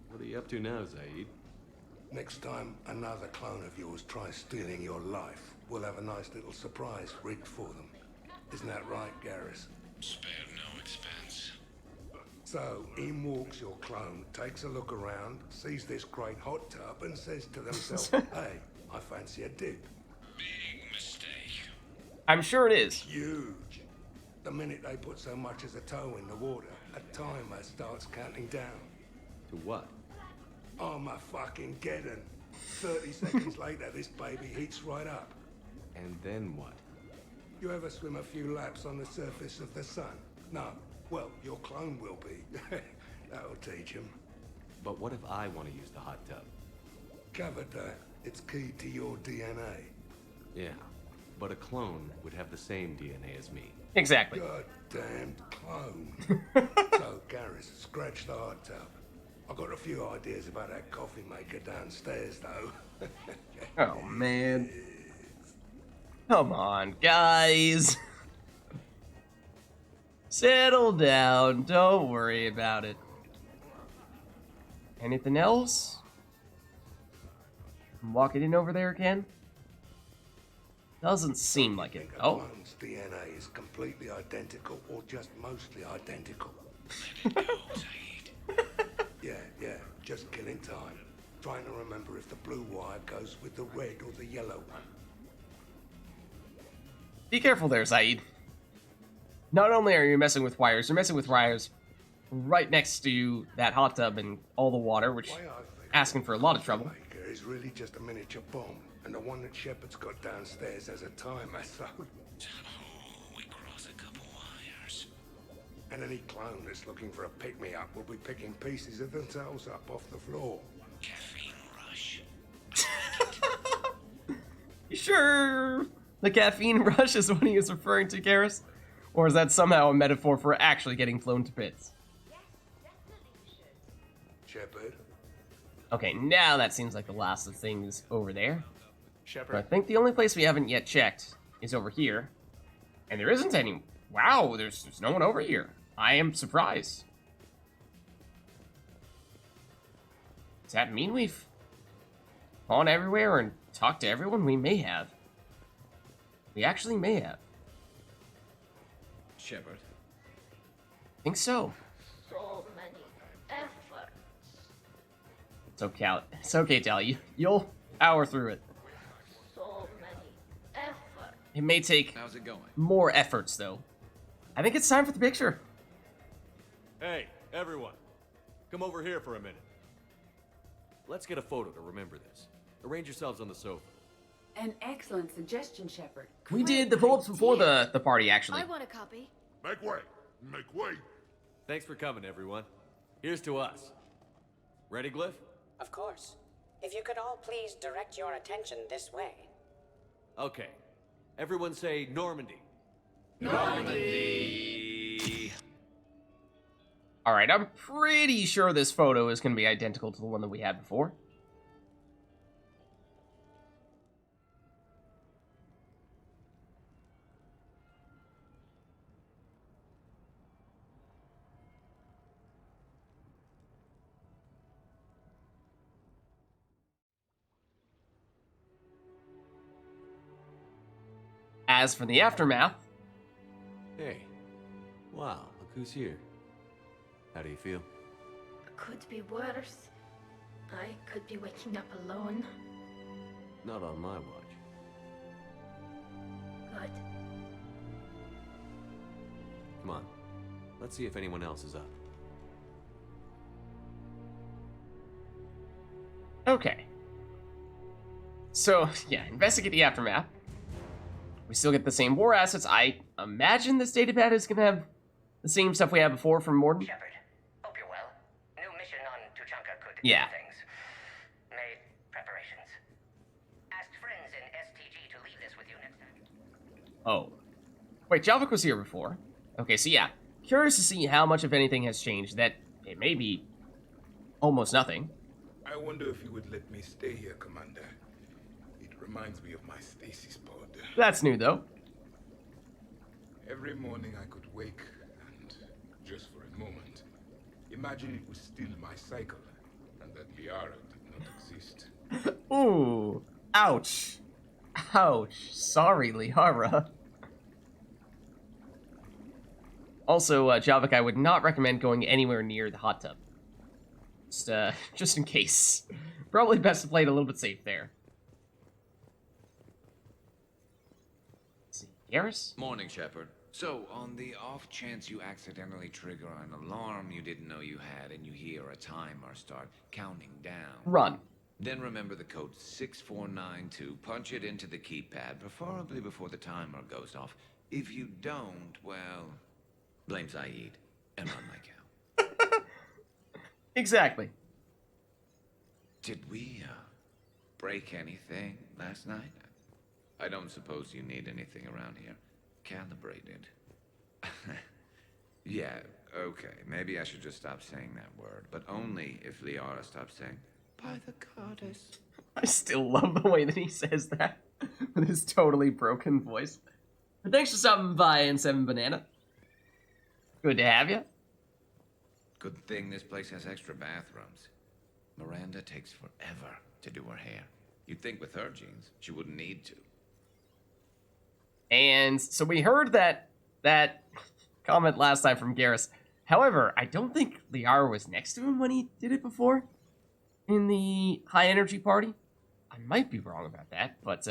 What are you up to now, Zaid? Next time another clone of yours tries stealing your life, we'll have a nice little surprise rigged for them. Isn't that right, Garrus? Spare no expense. So, in walks your clone, takes a look around, sees this great hot tub, and says to themselves, hey, I fancy a dip. Big mistake. I'm sure it is. Huge. The minute they put so much as a toe in the water, a timer starts counting down. To what? Armageddon. 30 seconds later, this baby heats right up. And then what? You ever swim a few laps on the surface of the sun? No. Well, your clone will be. That'll teach him. But what if I want to use the hot tub? Covered that. It's key to your DNA. Yeah, but a clone would have the same DNA as me. Exactly. Goddamned clone. So, Garrus, scratch the hot tub. I've got a few ideas about that coffee maker downstairs, though. Oh, man. Come on, guys. Settle down. Don't worry about it. Anything else? I'm walking in over there again? Doesn't seem like it. A Oh. clone's DNA is completely identical, or just mostly identical. Yeah, just killing time. Trying to remember if the blue wire goes with the red or the yellow one. Be careful there, Saeed. Not only are you messing with wires, you're messing with wires right next to that hot tub and all the water, which asking for a lot of trouble. Maker is really just a miniature bomb, and the one that Shepard's got downstairs has a timer, so... We cross a couple wires. And any clone that's looking for a pick-me-up will be picking pieces of themselves up off the floor. Caffeine rush. You sure the caffeine rush is what he is referring to, Garrus? Or is that somehow a metaphor for actually getting flown to bits? Shepard? Okay, now that seems like the last of things over there. Shepard? But I think the only place we haven't yet checked is over here. And there isn't any... Wow, there's no one over here. I am surprised. Does that mean we've gone everywhere and talked to everyone? We may have. We actually may have. Shepard. Think so. So many efforts. It's okay, it's okay, Tally. You'll power through it. So many efforts. It may take How's it going? more efforts, though. I think it's time for the picture. Hey, everyone. Come over here for a minute. Let's get a photo to remember this. Arrange yourselves on the sofa. An excellent suggestion, Shepard. We did the pull-ups before the party, actually. I want a copy. Make way! Make way! Thanks for coming, everyone. Here's to us. Ready, Glyph? Of course. If you could all please direct your attention this way. Okay. Everyone say Normandy. Normandy! Alright, I'm pretty sure this photo is going to be identical to the one that we had before. As for the aftermath... Hey. Wow, look who's here. How do you feel? Could be worse. I could be waking up alone. Not on my watch. Good. Come on. Let's see if anyone else is up. Okay. So, yeah, investigate the aftermath. We still get the same war assets. I imagine this datapad is going to have the same stuff we had before from Morden. Shepard, hope you're well. Tuchanka could Yeah. do things. Made preparations. Asked friends in STG to leave this with you next time. Oh. Wait, Javik was here before. Okay, so yeah. Curious to see how much, if anything, has changed. That it may be almost nothing. I wonder if you would let me stay here, Commander. It reminds me of my stasis pod. That's new, though. Every morning I could wake and, just for a moment, imagine it was still my cycle and that Liara did not exist. Ooh. Ouch. Ouch. Sorry, Liara. Also, Javik, I would not recommend going anywhere near the hot tub. Just in case. Probably best to play it a little bit safe there. Let's see. Garrus? Morning, Shepard. So, on the off chance you accidentally trigger an alarm you didn't know you had and you hear a timer start counting down... Run. Then remember the code 6492, punch it into the keypad, preferably before the timer goes off. If you don't, well, blame Saeed and run like hell. Exactly. Did we, break anything last night? I don't suppose you need anything around here. Calibrated. Yeah, okay, maybe I should just stop saying that word, but only if Liara stops saying, by the goddess. I still love the way that he says that with his totally broken voice. But thanks for stopping by and 7 Banana. Good to have you. Good thing this place has extra bathrooms. Miranda takes forever to do her hair. You'd think with her genes, she wouldn't need to. And so we heard that comment last time from Garrus. However, I don't think Liara was next to him when he did it before. In the high energy party. I might be wrong about that, but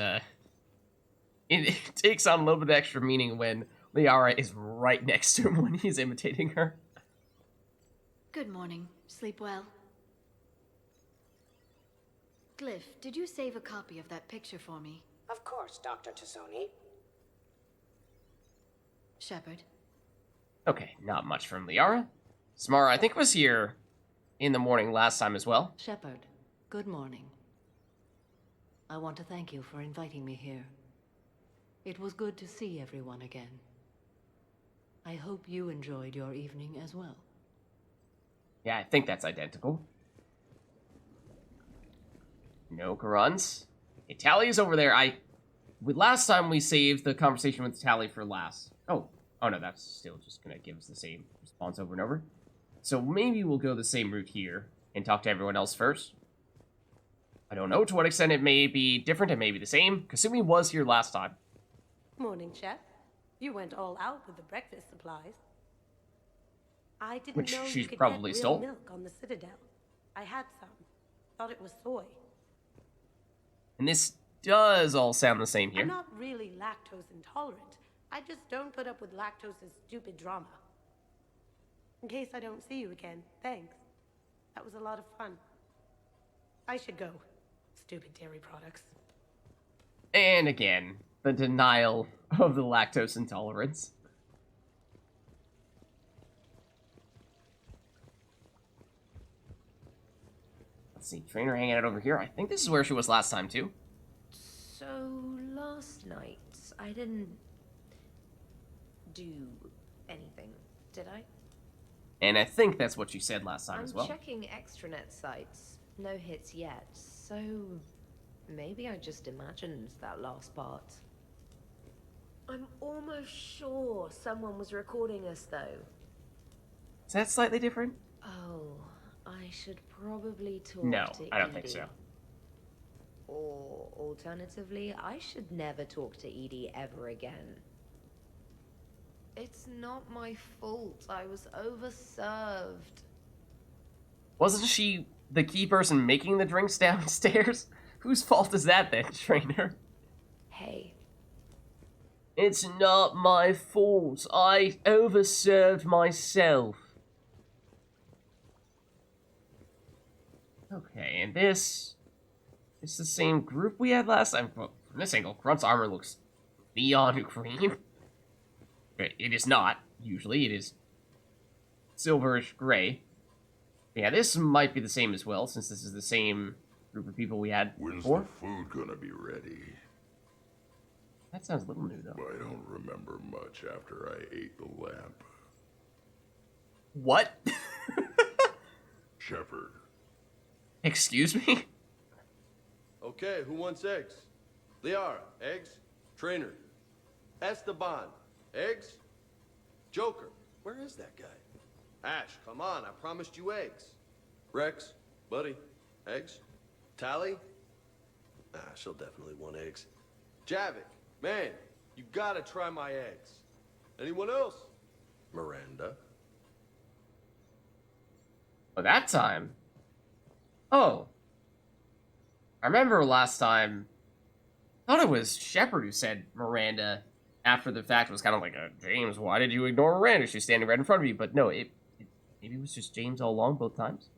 it takes on a little bit of extra meaning when Liara is right next to him when he's imitating her. Good morning. Sleep well. Glyph, did you save a copy of that picture for me? Of course, Dr. Tassoni. Shepard. Okay, not much from Liara. Samara, I think, was here in the morning last time as well. Shepard, good morning. I want to thank you for inviting me here. It was good to see everyone again. I hope you enjoyed your evening as well. Yeah, I think that's identical. No Karans. Okay, Tally is over there. Last time we saved the conversation with Tally for last. Oh no, that's still just gonna give us the same response over and over. So maybe we'll go the same route here and talk to everyone else first. I don't know to what extent it may be different, it may be the same. Kasumi was here last time. Morning, Chef. You went all out with the breakfast supplies. I didn't Which know she you could probably get real stole. milk on the Citadel. I had some. Thought it was soy. And this does all sound the same here. I'm not really lactose intolerant. I just don't put up with lactose's stupid drama. In case I don't see you again, thanks. That was a lot of fun. I should go. Stupid dairy products. And again, the denial of the lactose intolerance. Let's see, trainer hanging out over here. I think this is where she was last time, too. So, last night, I didn't do anything, did I? And I think that's what you said last time I'm as well. checking extranet sites. No hits yet, so maybe I just imagined that last part. I'm almost sure someone was recording us, though. Is that slightly different? Oh, I should probably talk No, to I don't think Edie. so. Or alternatively, I should never talk to Edie ever again. It's not my fault. I was overserved. Wasn't she the key person making the drinks downstairs? Whose fault is that then, trainer? Hey. It's not my fault. I overserved myself. Okay, and this... It's the same group we had last time. Well, from this angle, Grunt's armor looks neon green. It is not, usually. It is silverish gray. Yeah, this might be the same as well, since this is the same group of people we had When's before. the food gonna be ready? That sounds a little new, though. I don't remember much after I ate the lamp. What? Shepard. Excuse me? Okay, who wants eggs? Liara, eggs? Trainer. Esteban, eggs? Joker, where is that guy? Ash, come on, I promised you eggs. Rex, buddy, eggs? Tally? Ah, she'll definitely want eggs. Javik, man, you gotta try my eggs. Anyone else? Miranda. Oh, that time? Oh. I remember last time, I thought it was Shepard who said Miranda after the fact. Was kind of like, James, why did you ignore Miranda? She's standing right in front of you. But no, maybe it was just James all along, both times.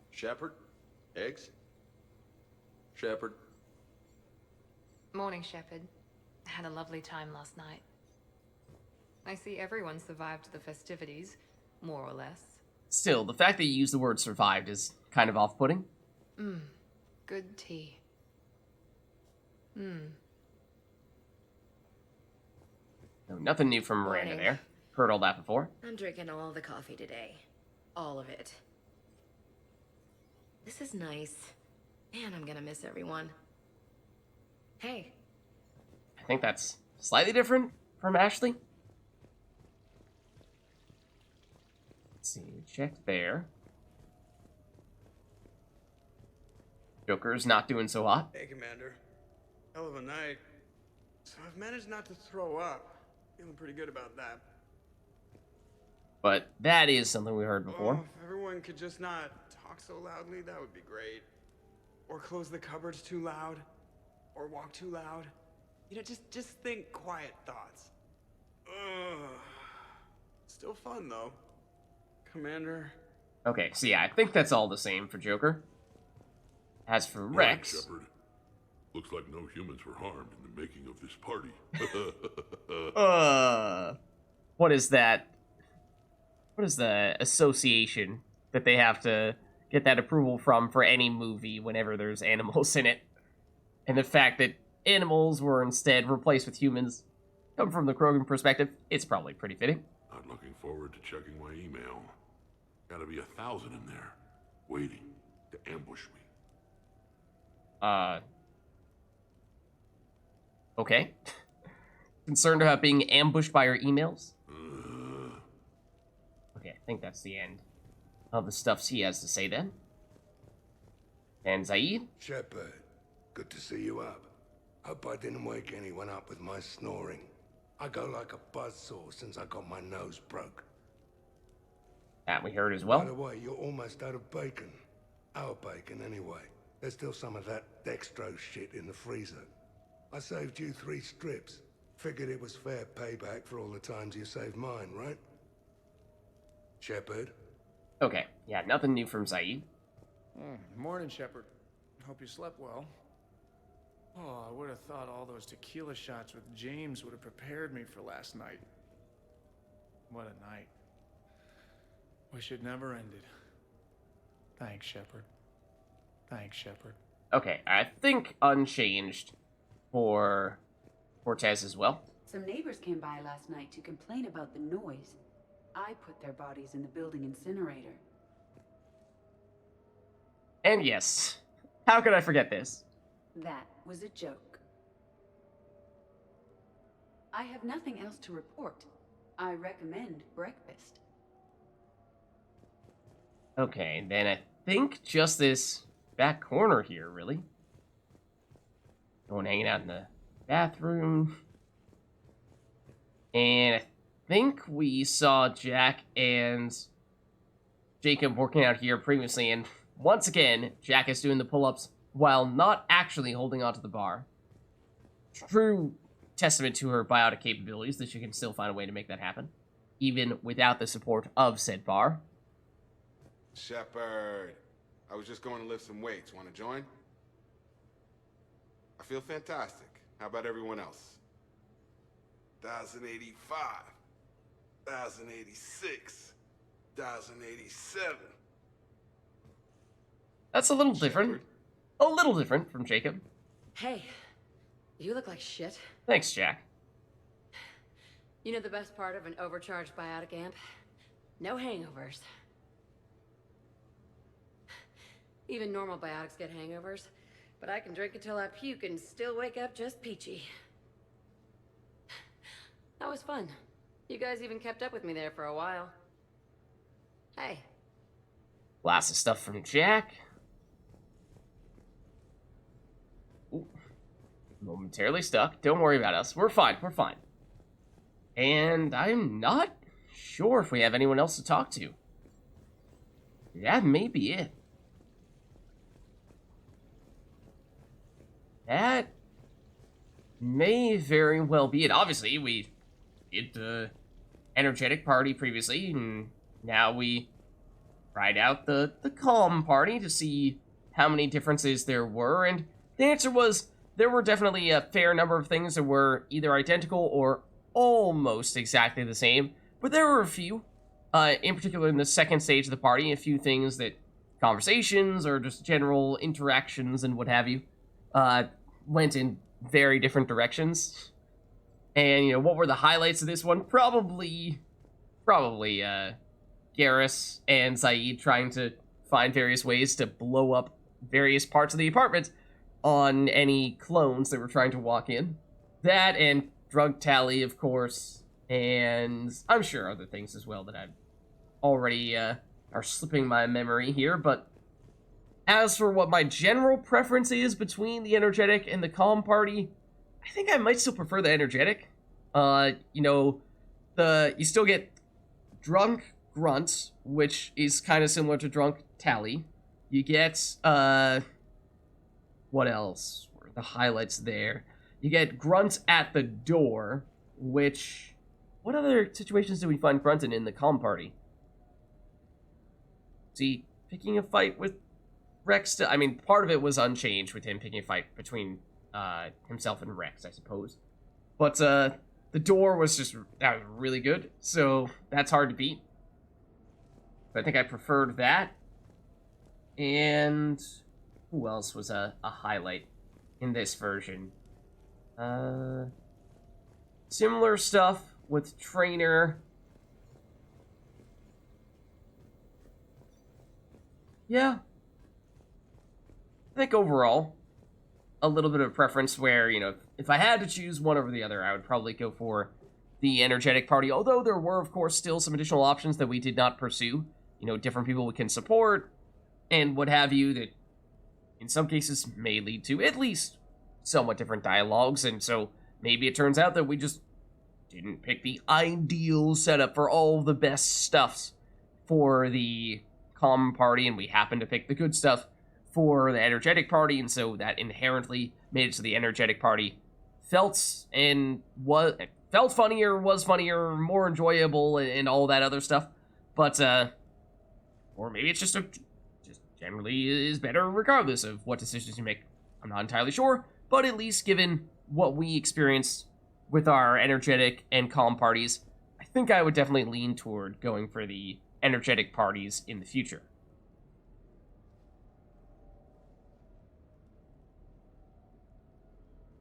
Shepard? Eggs? Shepard? Morning, Shepard. Had a lovely time last night. I see everyone survived the festivities, more or less. Still, the fact that you use the word survived is kind of off-putting. Good tea. No, nothing new from Miranda Morning. there. Heard all that before. I'm drinking all the coffee today. All of it. This is nice. Man, I'm gonna miss everyone. Hey. I think that's slightly different from Ashley. Let's see, check there. Joker's not doing so hot. Hey, Commander. Hell of a night. So I've managed not to throw up. Feeling pretty good about that. But that is something we heard before. Oh, if everyone could just not talk so loudly, that would be great. Or close the cupboards too loud. Or walk too loud. You know, just think quiet thoughts. Ugh. Still fun, though. Commander. Okay, so yeah, I think that's all the same for Joker. As for Rex... Shepard. Looks like no humans were harmed in the making of this party. What is that? What is the association that they have to get that approval from for any movie whenever there's animals in it? And the fact that animals were instead replaced with humans, come from the Krogan perspective, it's probably pretty fitting. Not looking forward to checking my email. Gotta be 1,000 in there, waiting to ambush me. Okay. Concerned about being ambushed by your emails? Okay, I think that's the end of the stuff he has to say then. And Zaid? Shepard, good to see you up. Hope I didn't wake anyone up with my snoring. I go like a buzzsaw since I got my nose broke. That we heard as well. By the way, you're almost out of bacon. Our bacon, anyway. There's still some of that dextrose shit in the freezer. I saved you 3 strips. Figured it was fair payback for all the times you saved mine, right? Shepard? Okay, yeah, nothing new from Zaid. Morning, Shepard. Hope you slept well. Oh, I would have thought all those tequila shots with James would have prepared me for last night. What a night. Wish it never ended. Thanks, Shepard. Thanks, Shepard. Okay, I think unchanged for Cortez as well. Some neighbors came by last night to complain about the noise. I put their bodies in the building incinerator. And yes, how could I forget this? That was a joke. I have nothing else to report. I recommend breakfast. Okay, then I think just this back corner here, really. No one hanging out in the bathroom. And I think we saw Jack and Jacob working out here previously, and once again, Jack is doing the pull-ups while not actually holding onto the bar. True testament to her biotic capabilities that she can still find a way to make that happen, even without the support of said bar. Shepard, I was just going to lift some weights. Want to join? I feel fantastic. How about everyone else? 1,085, 1,086, 1,087, That's a little different. A little different from Jacob. Hey, you look like shit. Thanks, Jack. You know the best part of an overcharged biotic amp? No hangovers. Even normal biotics get hangovers, but I can drink until I puke and still wake up just peachy. That was fun. You guys even kept up with me there for a while. Hey. Lots of stuff from Jack. Ooh. Momentarily stuck. Don't worry about us. We're fine. We're fine. And I'm not sure if we have anyone else to talk to. That may be it. That may very well be it. Obviously, we did the energetic party previously, and now we tried out the calm party to see how many differences there were, and the answer was there were definitely a fair number of things that were either identical or almost exactly the same, but there were a few, in particular in the second stage of the party, a few things that conversations or just general interactions and what have you, went in very different directions. And, you know, what were the highlights of this one? Probably, Garrus and Saeed trying to find various ways to blow up various parts of the apartment on any clones that were trying to walk in. That and drug tally, of course, and I'm sure other things as well that I've already are slipping my memory here, but as for what my general preference is between the energetic and the calm party, I think I might still prefer the energetic. You know, you still get drunk grunt, which is kind of similar to drunk tally. You get, what else? What are the highlights there? You get grunt at the door, which, what other situations do we find grunt in the calm party? Is he picking a fight with Rex? I mean, part of it was unchanged with him picking a fight between himself and Rex, I suppose. But the door was that was really good, so that's hard to beat. But I think I preferred that. And who else was a highlight in this version? Similar stuff with Trainer. Yeah. I think overall, a little bit of a preference where, you know, if I had to choose one over the other, I would probably go for the energetic party, although there were, of course, still some additional options that we did not pursue. You know, different people we can support, and what have you, that in some cases may lead to at least somewhat different dialogues, and so maybe it turns out that we just didn't pick the ideal setup for all the best stuffs for the calm party, and we happened to pick the good stuff for the energetic party, and so that inherently made it so the energetic party felt funnier, was funnier, more enjoyable, and all that other stuff. But or maybe it's just generally is better regardless of what decisions you make. I'm not entirely sure, but at least given what we experienced with our energetic and calm parties, I think I would definitely lean toward going for the energetic parties in the future.